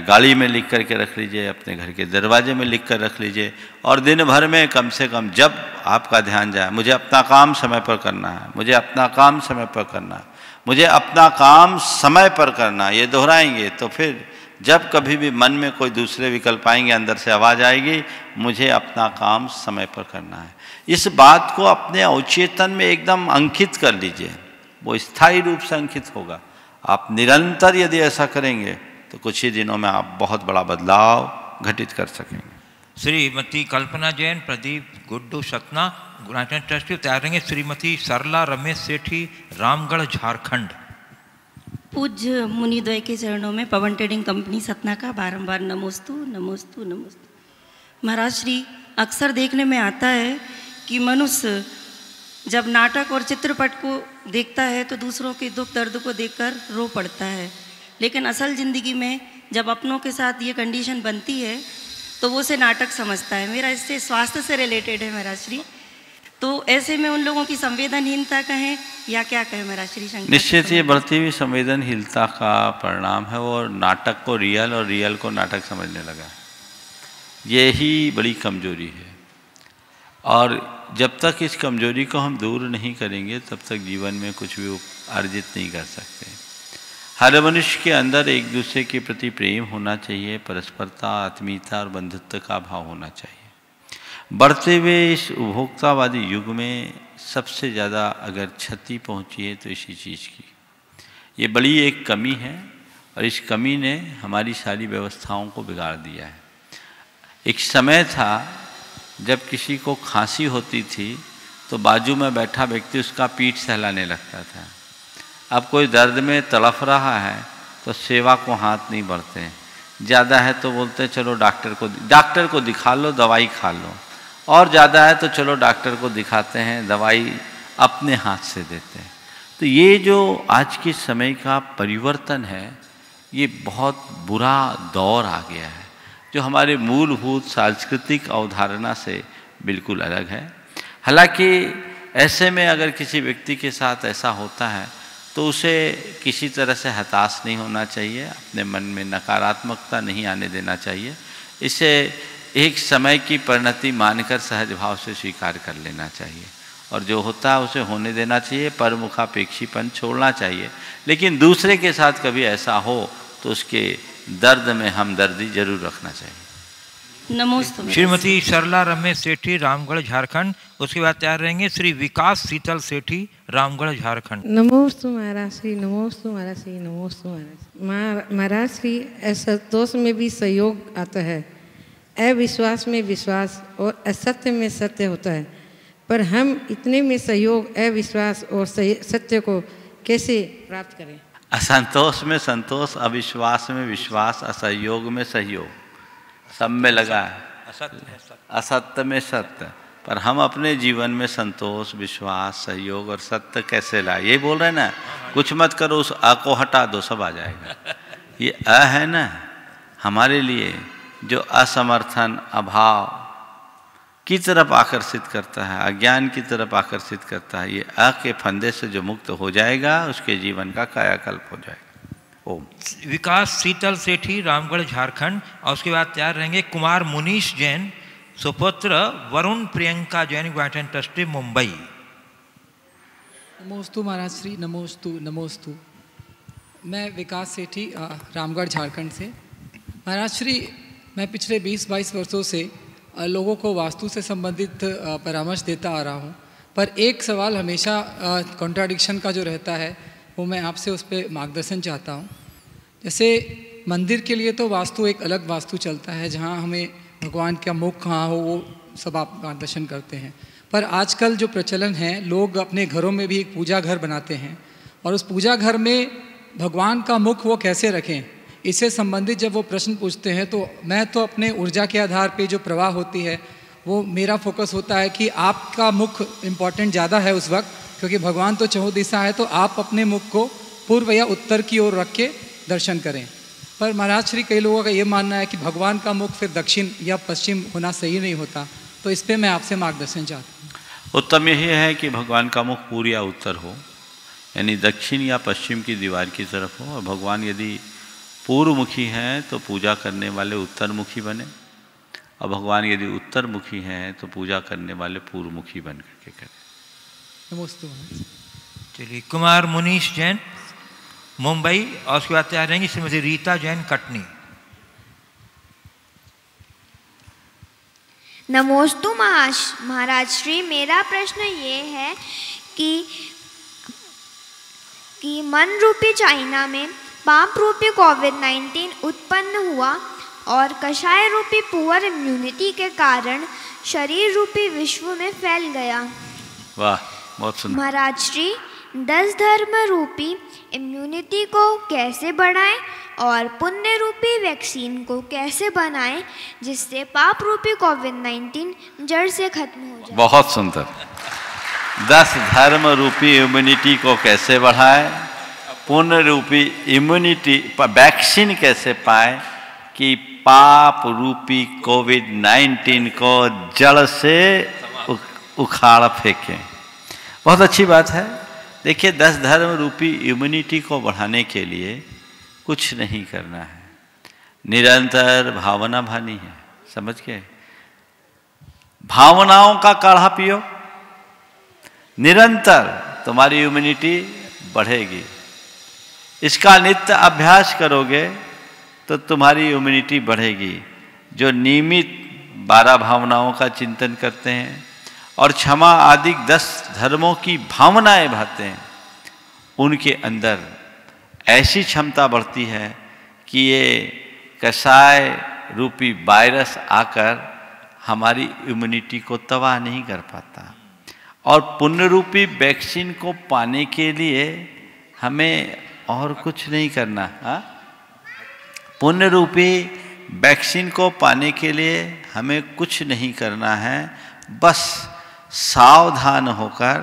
गाड़ी में लिख करके रख लीजिए, अपने घर के दरवाजे में लिख कर रख लीजिए। और दिन भर में कम से कम जब आपका ध्यान जाए, मुझे अपना काम समय पर करना है, मुझे अपना काम समय पर करना है, मुझे अपना काम समय पर करना है, ये दोहराएंगे तो फिर जब कभी भी मन में कोई दूसरे विकल्प आएंगे, अंदर से आवाज़ आएगी, मुझे अपना काम समय पर करना है। इस बात को अपने अवचेतन में एकदम अंकित कर लीजिए, वो स्थायी रूप से अंकित होगा। आप निरंतर यदि ऐसा करेंगे तो कुछ ही दिनों में आप बहुत बड़ा बदलाव घटित कर सकेंगे। श्रीमती कल्पना जैन, प्रदीप, गुड्डू सतना गुणायतन ट्रस्टी तैयार रहेंगे। श्रीमती सरला रमेश सेठी, रामगढ़, झारखंड। पूज्य मुनिद्वय के चरणों में पवन ट्रेडिंग कंपनी सतना का बारंबार नमोस्तु नमोस्तु नमोस्तु। महाराज श्री, अक्सर देखने में आता है कि मनुष्य जब नाटक और चित्रपट को देखता है तो दूसरों के दुख दर्द को देखकर रो पड़ता है, लेकिन असल ज़िंदगी में जब अपनों के साथ ये कंडीशन बनती है तो वो उसे नाटक समझता है। मेरा इससे स्वास्थ्य से रिलेटेड है महाराज श्री, तो ऐसे में उन लोगों की संवेदनहीनता कहें या क्या कहें महाराज श्री? शंकर निश्चित ये बढ़ती हुई संवेदनहीनता का परिणाम है, वो नाटक को रियल और रियल को नाटक समझने लगा। यही बड़ी कमजोरी है और जब तक इस कमजोरी को हम दूर नहीं करेंगे तब तक जीवन में कुछ भी अर्जित नहीं कर सकते। हर मनुष्य के अंदर एक दूसरे के प्रति प्रेम होना चाहिए, परस्परता, आत्मीयता और बंधुत्व का भाव होना चाहिए। बढ़ते हुए इस उपभोक्तावादी युग में सबसे ज़्यादा अगर क्षति पहुंची है तो इसी चीज़ की। ये बड़ी एक कमी है और इस कमी ने हमारी सारी व्यवस्थाओं को बिगाड़ दिया है। एक समय था जब किसी को खांसी होती थी तो बाजू में बैठा व्यक्ति उसका पीठ सहलाने लगता था। अब कोई दर्द में तड़फ रहा है तो सेवा को हाथ नहीं बढ़ते हैं, ज़्यादा है तो बोलते हैं चलो डॉक्टर को दिखा लो, दवाई खा लो, और ज़्यादा है तो चलो डॉक्टर को दिखाते हैं, दवाई अपने हाथ से देते हैं। तो ये जो आज के समय का परिवर्तन है, ये बहुत बुरा दौर आ गया है जो हमारे मूलभूत सांस्कृतिक अवधारणा से बिल्कुल अलग है। हालांकि ऐसे में अगर किसी व्यक्ति के साथ ऐसा होता है तो उसे किसी तरह से हताश नहीं होना चाहिए, अपने मन में नकारात्मकता नहीं आने देना चाहिए। इसे एक समय की परिणति मानकर सहज भाव से स्वीकार कर लेना चाहिए और जो होता है उसे होने देना चाहिए, परमुखापेक्षीपन छोड़ना चाहिए। लेकिन दूसरे के साथ कभी ऐसा हो तो उसके दर्द में हमदर्दी जरूर रखना चाहिए। नमोस्तु। श्रीमती सरला रमेश सेठी, रामगढ़ झारखंड। उसके बाद तैयार रहेंगे श्री विकास शीतल सेठी, रामगढ़ झारखंड। नमोस्तु महाराज श्री, नमोस्तु महाराज श्री, नमोस्तु महाराज श्री। असंतोष में भी सहयोग आता है, अविश्वास में विश्वास और असत्य में सत्य होता है, पर हम इतने में सहयोग, अविश्वास और सत्य को कैसे प्राप्त करें? असंतोष में संतोष, अविश्वास में विश्वास, असहयोग में सहयोग, सब में लगा है। असत्य में सत्य, पर हम अपने जीवन में संतोष, विश्वास, सहयोग और सत्य कैसे लाए? ये बोल रहे ना, कुछ मत करो, उस अ को हटा दो, सब आ जाएगा। ये अ है ना हमारे लिए जो असमर्थन, अभाव की तरफ आकर्षित करता है, अज्ञान की तरफ आकर्षित करता है। ये अ के फंदे से जो मुक्त हो जाएगा, उसके जीवन का कायाकल्प हो जाएगा। ओम। विकास शीतल सेठी, रामगढ़ झारखंड। और उसके बाद तैयार रहेंगे कुमार मुनीश जैन, सुपुत्र वरुण प्रियंका जैन, ग्वाटन ट्रस्टी, मुंबई। नमोस्तु महाराज श्री, नमोस्तु नमोस्तु। मैं विकास सेठी, रामगढ़ झारखंड से। महाराज श्री, मैं पिछले 20-22 वर्षों से लोगों को वास्तु से संबंधित परामर्श देता आ रहा हूँ, पर एक सवाल हमेशा कॉन्ट्राडिक्शन का जो रहता है, वो मैं आपसे उस पर मार्गदर्शन चाहता हूँ। जैसे मंदिर के लिए तो वास्तु एक अलग वास्तु चलता है, जहाँ हमें भगवान का मुख कहाँ हो वो सब आप मार्गदर्शन करते हैं, पर आजकल जो प्रचलन है, लोग अपने घरों में भी एक पूजा घर बनाते हैं, और उस पूजा घर में भगवान का मुख वो कैसे रखें, इससे संबंधित जब वो प्रश्न पूछते हैं, तो मैं तो अपने ऊर्जा के आधार पे जो प्रवाह होती है, वो मेरा फोकस होता है कि आपका मुख इम्पॉर्टेंट ज़्यादा है उस वक्त, क्योंकि भगवान तो चहुँ दिशा है, तो आप अपने मुख को पूर्व या उत्तर की ओर रख के दर्शन करें। पर महाराज श्री, कई लोगों का ये मानना है कि भगवान का मुख फिर दक्षिण या पश्चिम होना सही नहीं होता, तो इस पर मैं आपसे मार्गदर्शन चाहता हूँ। उत्तम यही है कि भगवान का मुख पूर्व या उत्तर हो, यानी दक्षिण या पश्चिम की दीवार की तरफ हो, और भगवान यदि पूर्वमुखी हैं तो पूजा करने वाले उत्तरमुखी बने, और भगवान यदि उत्तरमुखी हैं तो पूजा करने वाले पूर्वमुखी बन करके करें। नमस्ते। चलिए, कुमार मुनीश जैन, मुंबई। और उसके बाद तैयार रहेंगी श्रीमती रीता जैन, कटनी। नमोस्तु महाराज श्री। मेरा प्रश्न ये है कि मन रूपी चाइना में पाप रूपी कोविड-19 उत्पन्न हुआ और कषाय रूपी पुअर इम्यूनिटी के कारण शरीर रूपी विश्व में फैल गया। वाह, बहुत सुंदर। महाराज श्री, 10 धर्म रूपी इम्यूनिटी को कैसे बढ़ाएं और पुण्य रूपी वैक्सीन को कैसे बनाएं, जिससे पाप रूपी कोविड-19 जड़ से खत्म हो जाए? बहुत सुंदर। 10 धर्म रूपी इम्यूनिटी को कैसे बढ़ाएं, पुण्य रूपी इम्यूनिटी वैक्सीन कैसे पाए कि पाप रूपी कोविड-19 को जड़ से उखाड़ फेंकें। बहुत अच्छी बात है। देखिए, 10 धर्म रूपी इम्यूनिटी को बढ़ाने के लिए कुछ नहीं करना है, निरंतर भावना भानी है। समझ गए? भावनाओं का काढ़ा पियो, निरंतर तुम्हारी इम्यूनिटी बढ़ेगी। इसका नित्य अभ्यास करोगे तो तुम्हारी इम्यूनिटी बढ़ेगी। जो नियमित 12 भावनाओं का चिंतन करते हैं और क्षमा आदि 10 धर्मों की भावनाएं भाते हैं, उनके अंदर ऐसी क्षमता बढ़ती है कि ये कषाय रूपी वायरस आकर हमारी इम्यूनिटी को तबाह नहीं कर पाता। और पुण्य रूपी वैक्सीन को पाने के लिए हमें और कुछ नहीं करना। पुण्य रूपी वैक्सीन को पाने के लिए हमें कुछ नहीं करना है, बस सावधान होकर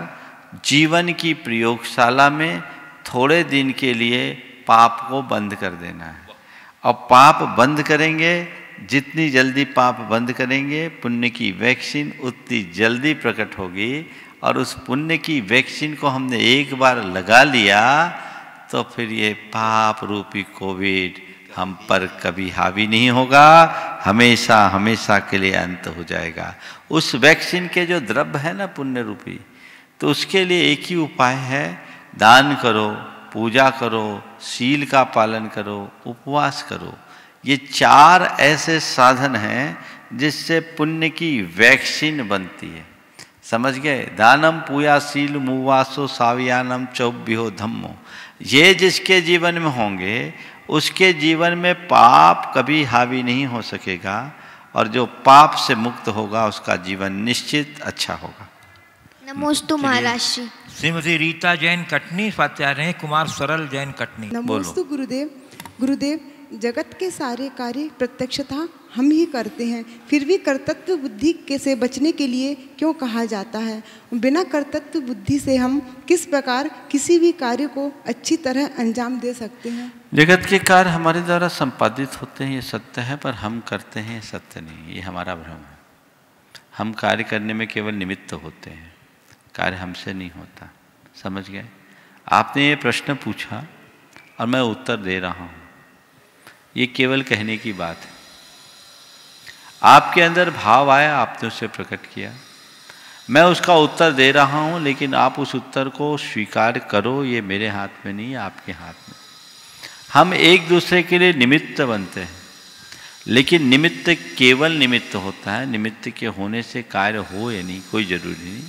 जीवन की प्रयोगशाला में थोड़े दिन के लिए पाप को बंद कर देना है। और पाप बंद करेंगे, जितनी जल्दी पाप बंद करेंगे, पुण्य की वैक्सीन उतनी जल्दी प्रकट होगी। और उस पुण्य की वैक्सीन को हमने एक बार लगा लिया तो फिर ये पाप रूपी कोविड हम पर कभी हावी नहीं होगा, हमेशा हमेशा के लिए अंत हो जाएगा। उस वैक्सीन के जो द्रव्य है ना पुण्य रूपी, तो उसके लिए एक ही उपाय है, दान करो, पूजा करो, शील का पालन करो, उपवास करो। ये 4 ऐसे साधन हैं जिससे पुण्य की वैक्सीन बनती है। समझ गए? दानम पूयाशील मुवासो सावियानम चौभ्यो धम्मो। ये जिसके जीवन में होंगे उसके जीवन में पाप कभी हावी नहीं हो सकेगा, और जो पाप से मुक्त होगा उसका जीवन निश्चित अच्छा होगा। नमोस्तु महाराज श्री। श्रीमती रीता जैन कटनी स्वात्याचार्य हैं, कुमार सरल जैन कटनी। नमोस्तु गुरुदेव। गुरुदेव, जगत के सारे कार्य प्रत्यक्षतः हम ही करते हैं, फिर भी कर्तव्य बुद्धि के से बचने के लिए क्यों कहा जाता है? बिना कर्तव्य बुद्धि से हम किस प्रकार किसी भी कार्य को अच्छी तरह अंजाम दे सकते हैं? जगत के कार्य हमारे द्वारा संपादित होते हैं, ये सत्य है, पर हम करते हैं सत्य नहीं, ये हमारा भ्रम है। हम कार्य करने में केवल निमित्त होते हैं, कार्य हमसे नहीं होता। समझ गए? आपने ये प्रश्न पूछा और मैं उत्तर दे रहा हूँ, ये केवल कहने की बात है। आपके अंदर भाव आया, आपने उसे प्रकट किया, मैं उसका उत्तर दे रहा हूँ, लेकिन आप उस उत्तर को स्वीकार करो, ये मेरे हाथ में नहीं, आपके हाथ में। हम एक दूसरे के लिए निमित्त बनते हैं, लेकिन निमित्त केवल निमित्त होता है, निमित्त के होने से कार्य हो या नहीं कोई जरूरी नहीं।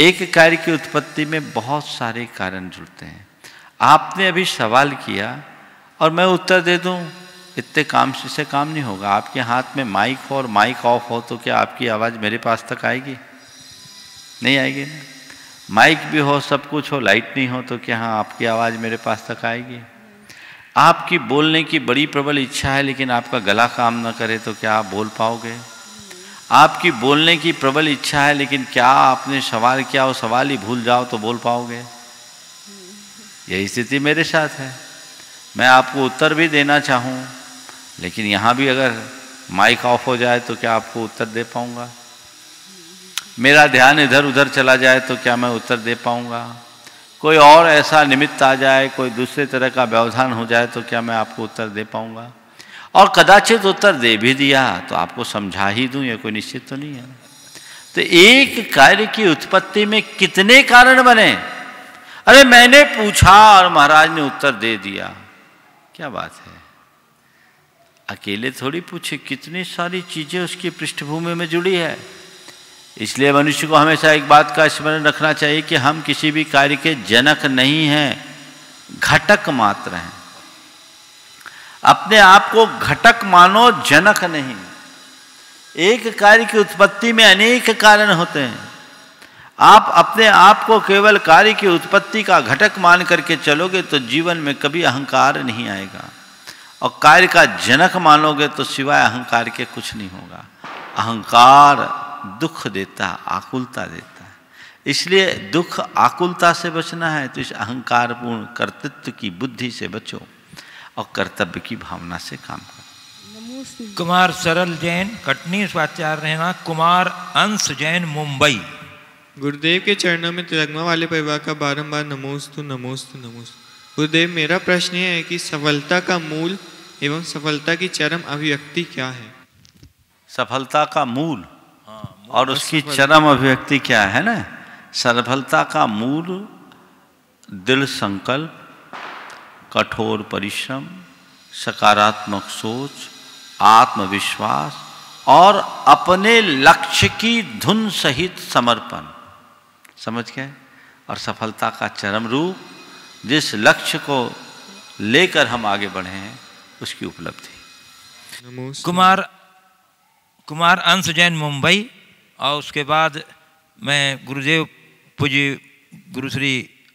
एक कार्य की उत्पत्ति में बहुत सारे कारण जुड़ते हैं। आपने अभी सवाल किया और मैं उत्तर दे दूं, इतने काम से काम नहीं होगा। आपके हाथ में माइक हो और माइक ऑफ हो तो क्या आपकी आवाज़ मेरे पास तक आएगी? नहीं आएगी ना। माइक भी हो, सब कुछ हो, लाइट नहीं हो तो क्या हाँ आपकी आवाज़ मेरे पास तक आएगी? आपकी बोलने की बड़ी प्रबल इच्छा है लेकिन आपका गला काम न करे तो क्या आप बोल पाओगे? आपकी बोलने की प्रबल इच्छा है लेकिन क्या आपने सवाल किया, वो सवाल ही भूल जाओ तो बोल पाओगे? यही स्थिति मेरे साथ है। मैं आपको उत्तर भी देना चाहूँ लेकिन यहाँ भी अगर माइक ऑफ हो जाए तो क्या आपको उत्तर दे पाऊँगा? मेरा ध्यान इधर उधर चला जाए तो क्या मैं उत्तर दे पाऊँगा? कोई और ऐसा निमित्त आ जाए, कोई दूसरे तरह का व्यवधान हो जाए तो क्या मैं आपको उत्तर दे पाऊँगा? और कदाचित उत्तर दे भी दिया तो आपको समझा ही दूँ, ये कोई निश्चित तो नहीं है। तो एक कार्य की उत्पत्ति में कितने कारण बने? अरे मैंने पूछा और महाराज ने उत्तर दे दिया, क्या बात है? अकेले थोड़ी पूछे, कितनी सारी चीजें उसकी पृष्ठभूमि में जुड़ी है। इसलिए मनुष्य को हमेशा एक बात का स्मरण रखना चाहिए कि हम किसी भी कार्य के जनक नहीं हैं, घटक मात्र हैं। अपने आप को घटक मानो, जनक नहीं। एक कार्य की उत्पत्ति में अनेक कारण होते हैं। आप अपने आप को केवल कार्य की उत्पत्ति का घटक मान करके चलोगे तो जीवन में कभी अहंकार नहीं आएगा, और कार्य का जनक मानोगे तो सिवाय अहंकार के कुछ नहीं होगा। अहंकार दुख देता है, आकुलता देता है। इसलिए दुख आकुलता से बचना है तो इस अहंकारपूर्ण कर्तृत्व की बुद्धि से बचो और कर्तव्य की भावना से काम करो। कुमार सरल जैन कटनी स्वात्याचार्य रहना, कुमार अंश जैन मुंबई। गुरुदेव के चरणों में तिलकमा वाले परिवार का बारंबार नमोस्तु नमोस्तु नमोस्तु। गुरुदेव, मेरा प्रश्न ये है कि सफलता का मूल एवं सफलता की चरम अभिव्यक्ति क्या है? सफलता का मूल और उसकी चरम अभिव्यक्ति क्या है ना? सफलता का मूल दृढ़ संकल्प, कठोर परिश्रम, सकारात्मक सोच, आत्मविश्वास और अपने लक्ष्य की धुन सहित समर्पण। समझ गए? और सफलता का चरम रूप, जिस लक्ष्य को लेकर हम आगे बढ़े हैं उसकी उपलब्धि। कुमार अंश जैन मुंबई। और उसके बाद मैं गुरुदेव पूज्य गुरु श्री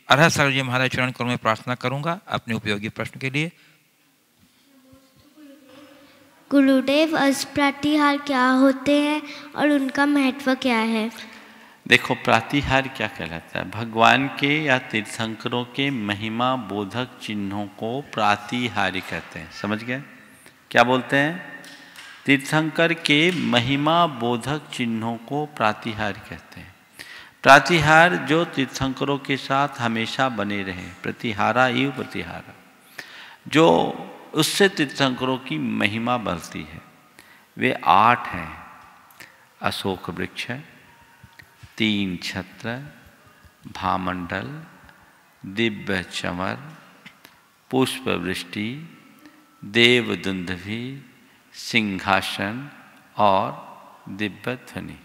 अरहत सागर जी महाराज चरण करुण में प्रार्थना करूंगा अपने उपयोगी प्रश्न के लिए। गुरुदेव, प्रातिहार क्या होते हैं और उनका महत्व क्या है? देखो, प्रातिहार क्या कहलाता है? भगवान के या तीर्थंकरों के महिमा बोधक चिन्हों को प्रातिहारी कहते हैं। समझ गए? क्या बोलते हैं? तीर्थंकर के महिमा बोधक चिन्हों को प्रातिहार कहते हैं। प्रातिहार जो तीर्थंकरों के साथ हमेशा बने रहे, प्रतिहारा इव प्रतिहारा, जो उससे तीर्थंकरों की महिमा बढ़ती है। वे 8 हैं। अशोक वृक्ष, 3 छत्र, भामंडल, दिव्य चमर, पुष्प वृष्टि, देवदुंदुभि, सिंहासन और दिव्य ध्वनि।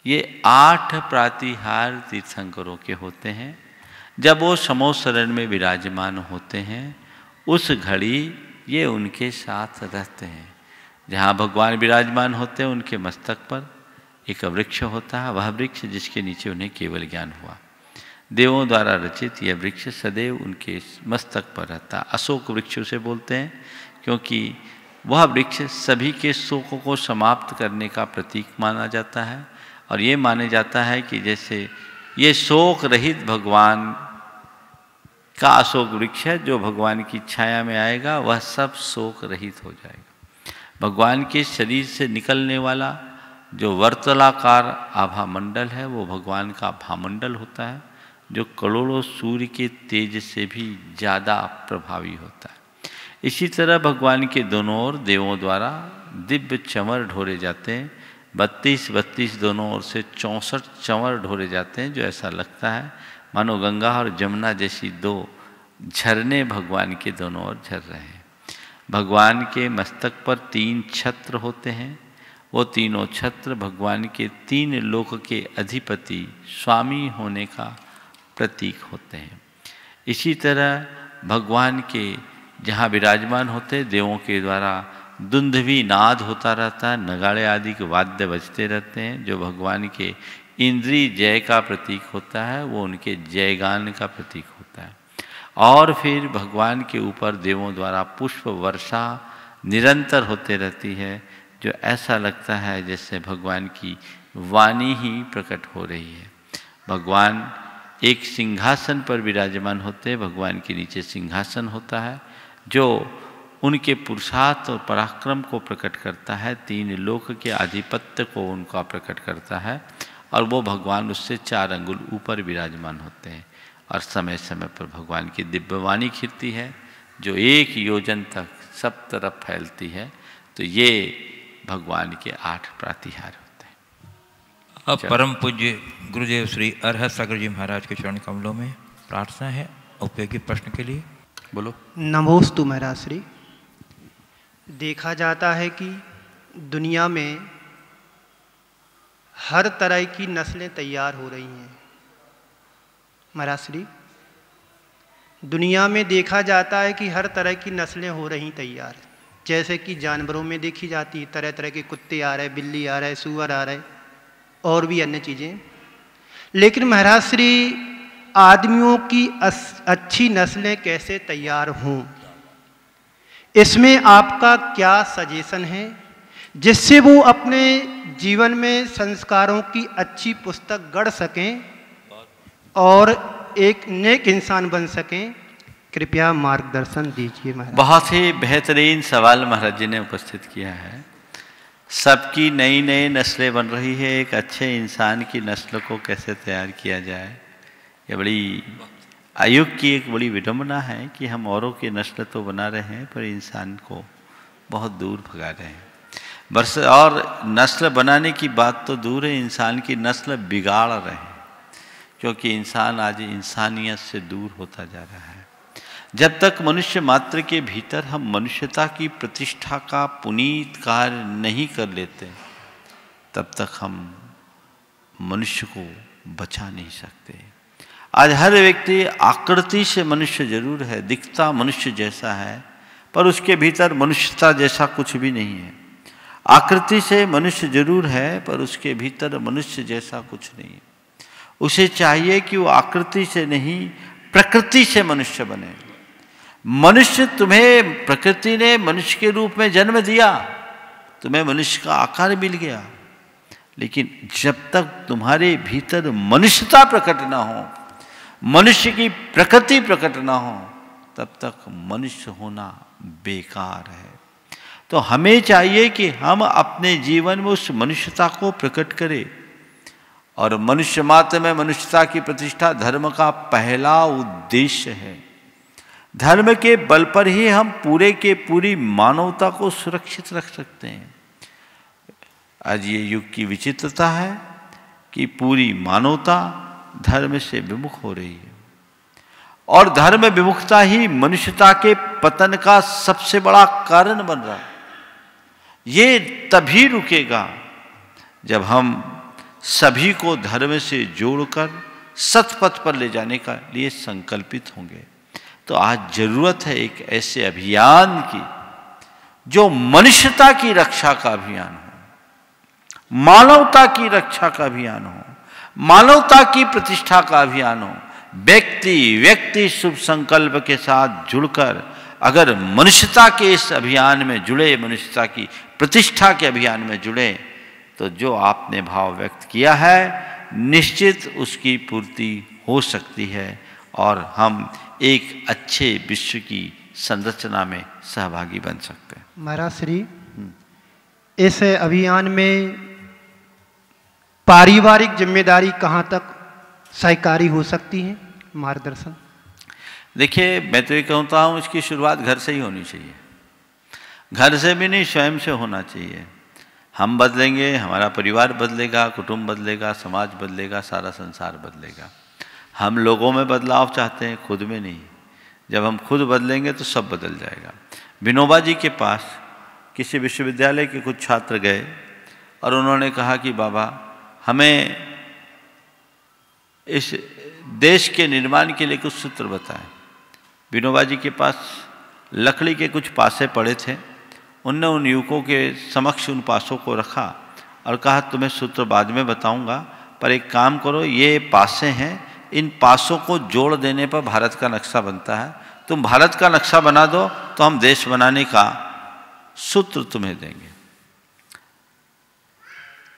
ये 8 प्रातिहार तीर्थंकरों के होते हैं। जब वो समो शरण में विराजमान होते हैं उस घड़ी ये उनके साथ रहते हैं। जहाँ भगवान विराजमान होते हैं उनके मस्तक पर एक वृक्ष होता है, वह वृक्ष जिसके नीचे उन्हें केवल ज्ञान हुआ। देवों द्वारा रचित यह वृक्ष सदैव उनके मस्तक पर रहता है। अशोक वृक्ष उसे बोलते हैं क्योंकि वह वृक्ष सभी के शोकों को समाप्त करने का प्रतीक माना जाता है। और ये माने जाता है कि जैसे ये शोक रहित भगवान का अशोक वृक्ष है, जो भगवान की छाया में आएगा वह सब शोक रहित हो जाएगा। भगवान के शरीर से निकलने वाला जो वर्तुलाकार आभा मंडल है वो भगवान का भामंडल होता है, जो करोड़ों सूर्य के तेज से भी ज़्यादा प्रभावी होता है। इसी तरह भगवान के दोनों ओर देवों द्वारा दिव्य चंवर ढोरे जाते हैं। 32 दोनों ओर से 64 चंवर ढोरे जाते हैं, जो ऐसा लगता है मानो गंगा और जमुना जैसी 2 झरने भगवान के दोनों ओर झर रहे हैं। भगवान के मस्तक पर 3 छत्र होते हैं। वो तीनों छत्र भगवान के 3 लोक के अधिपति स्वामी होने का प्रतीक होते हैं। इसी तरह भगवान के जहाँ विराजमान होते देवों के द्वारा दुंदुभी नाद होता रहता है, नगाड़े आदि के वाद्य बजते रहते हैं, जो भगवान के इंद्रिय जय का प्रतीक होता है, वो उनके जयगान का प्रतीक होता है। और फिर भगवान के ऊपर देवों द्वारा पुष्प वर्षा निरंतर होते रहती है, जो ऐसा लगता है जैसे भगवान की वाणी ही प्रकट हो रही है। भगवान एक सिंहासन पर विराजमान होते हैं। भगवान के नीचे सिंहासन होता है जो उनके पुरुषार्थ और पराक्रम को प्रकट करता है, 3 लोक के आधिपत्य को उनका प्रकट करता है। और वो भगवान उससे 4 अंगुल ऊपर विराजमान होते हैं। और समय समय पर भगवान की दिव्यवाणी खिलती है, जो 1 योजन तक सब तरफ फैलती है। तो ये भगवान के 8 प्रातिहार होते हैं। अब परम पूज्य गुरुदेव श्री अरहत सागर जी महाराज के चरण कमलों में प्रार्थना है उपयोगी प्रश्न के लिए। बोलो। नमोस्तु महाराज श्री। देखा जाता है कि दुनिया में हर तरह की नस्लें तैयार हो रही हैं महाराज श्री। दुनिया में देखा जाता है कि हर तरह की नस्लें हो रही तैयार, जैसे कि जानवरों में देखी जाती है, तरह तरह के कुत्ते आ रहे, बिल्ली आ रहे, सूअर आ रहे और भी अन्य चीज़ें। लेकिन महाराज श्री आदमियों की अच्छी नस्लें कैसे तैयार हों, इसमें आपका क्या सजेशन है जिससे वो अपने जीवन में संस्कारों की अच्छी पुस्तक गढ़ सकें और एक नेक इंसान बन सकें? कृपया मार्गदर्शन दीजिए महाराज। बहुत ही बेहतरीन सवाल महाराज जी ने उपस्थित किया है। सबकी नई नई नस्लें बन रही है, एक अच्छे इंसान की नस्ल को कैसे तैयार किया जाए, ये बड़ी आयुग की एक बड़ी विडंबना है कि हम औरों की नस्ल तो बना रहे हैं पर इंसान को बहुत दूर भगा रहे हैं। बस और नस्ल बनाने की बात तो दूर है, इंसान की नस्ल बिगाड़ रहे हैं, क्योंकि इंसान आज इंसानियत से दूर होता जा रहा है। जब तक मनुष्य मात्र के भीतर हम मनुष्यता की प्रतिष्ठा का पुनीत कार्य नहीं कर लेते, तब तक हम मनुष्य को बचा नहीं सकते। आज हर व्यक्ति आकृति से मनुष्य जरूर है, दिखता मनुष्य जैसा है, पर उसके भीतर मनुष्यता जैसा कुछ भी नहीं है। आकृति से मनुष्य जरूर है, पर उसके भीतर मनुष्य जैसा कुछ नहीं है। उसे चाहिए कि वो आकृति से नहीं, प्रकृति से मनुष्य बने। मनुष्य, तुम्हें प्रकृति ने मनुष्य के रूप में जन्म दिया, तुम्हें मनुष्य का आकार मिल गया, लेकिन जब तक तुम्हारे भीतर मनुष्यता प्रकट ना हो, मनुष्य की प्रकृति प्रकट ना हो, तब तक मनुष्य होना बेकार है। तो हमें चाहिए कि हम अपने जीवन में उस मनुष्यता को प्रकट करें। और मनुष्य मात्र में मनुष्यता की प्रतिष्ठा धर्म का पहला उद्देश्य है। धर्म के बल पर ही हम पूरे के पूरी मानवता को सुरक्षित रख सकते हैं। आज ये युग की विचित्रता है कि पूरी मानवता धर्म से विमुख हो रही है, और धर्म विमुखता ही मनुष्यता के पतन का सबसे बड़ा कारण बन रहा है। ये तभी रुकेगा जब हम सभी को धर्म से जोड़कर सतपथ पर ले जाने का लिए संकल्पित होंगे। तो आज जरूरत है एक ऐसे अभियान की जो मनुष्यता की रक्षा का अभियान हो, मानवता की रक्षा का अभियान हो, मानवता की प्रतिष्ठा का अभियान हो। व्यक्ति शुभ संकल्प के साथ जुड़कर अगर मनुष्यता के इस अभियान में जुड़े, मनुष्यता की प्रतिष्ठा के अभियान में जुड़े, तो जो आपने भाव व्यक्त किया है निश्चित उसकी पूर्ति हो सकती है और हम एक अच्छे विश्व की संरचना में सहभागी बन सकते हैं। महाराज श्री, इस अभियान में पारिवारिक जिम्मेदारी कहाँ तक सहकारी हो सकती है? मार्गदर्शन। देखिए, मैं तो ये कहता हूँ इसकी शुरुआत घर से ही होनी चाहिए। घर से भी नहीं, स्वयं से होना चाहिए। हम बदलेंगे, हमारा परिवार बदलेगा, कुटुंब बदलेगा, समाज बदलेगा, सारा संसार बदलेगा। हम लोगों में बदलाव चाहते हैं, खुद में नहीं। जब हम खुद बदलेंगे तो सब बदल जाएगा। विनोबा जी के पास किसी विश्वविद्यालय के कुछ छात्र गए और उन्होंने कहा कि बाबा, हमें इस देश के निर्माण के लिए कुछ सूत्र बताएं। विनोबा जी के पास लकड़ी के कुछ पासे पड़े थे। उनने उन युवकों के समक्ष उन पासों को रखा और कहा, तुम्हें सूत्र बाद में बताऊंगा, पर एक काम करो, ये पासे हैं, इन पासों को जोड़ देने पर भारत का नक्शा बनता है। तुम भारत का नक्शा बना दो तो हम देश बनाने का सूत्र तुम्हें देंगे।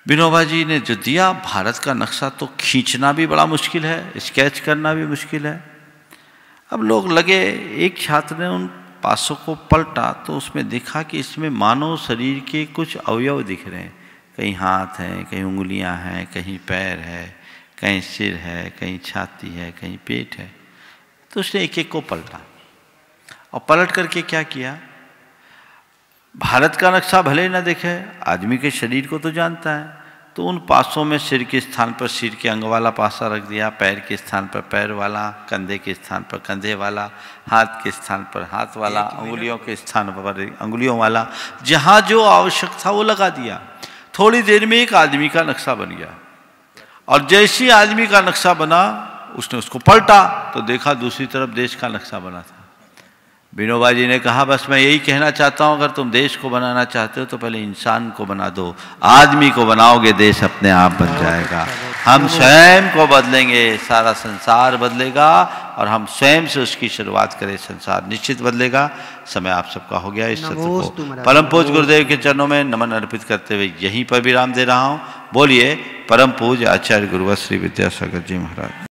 विनोबा जी ने जो दिया भारत का नक्शा, तो खींचना भी बड़ा मुश्किल है, स्केच करना भी मुश्किल है। अब लोग लगे, एक छात्र ने उन पासों को पलटा तो उसमें देखा कि इसमें मानव शरीर के कुछ अवयव दिख रहे हैं। कहीं हाथ हैं, कहीं उंगलियां हैं, कहीं पैर है, कहीं सिर है, कहीं छाती है, कहीं पेट है। तो उसने एक एक को पलटा और पलट करके क्या किया, भारत का नक्शा भले ही ना देखे, आदमी के शरीर को तो जानता है। तो उन पासों में सिर के स्थान पर सिर के अंग वाला पासा रख दिया, पैर के स्थान पर पैर वाला, कंधे के स्थान पर कंधे वाला, हाथ के स्थान पर हाथ वाला, अंगुलियों के स्थान पर अंगुलियों वाला, जहाँ जो आवश्यक था वो लगा दिया। थोड़ी देर में एक आदमी का नक्शा बन गया। और जैसे आदमी का नक्शा बना, उसने उसको पलटा तो देखा दूसरी तरफ देश का नक्शा बना था। विनोबा जी ने कहा, बस मैं यही कहना चाहता हूं, अगर तुम देश को बनाना चाहते हो तो पहले इंसान को बना दो, आदमी को बनाओगे, देश अपने आप बन जाएगा। हम स्वयं को बदलेंगे, सारा संसार बदलेगा, और हम स्वयं से उसकी शुरुआत करें, संसार निश्चित बदलेगा। समय आप सबका हो गया। इस सत्र को परम पूज्य गुरुदेव के चरणों में नमन अर्पित करते हुए यहीं पर विराम दे रहा हूँ। बोलिए परम पूज्य आचार्य गुरुवर श्री विद्यासागर जी महाराज।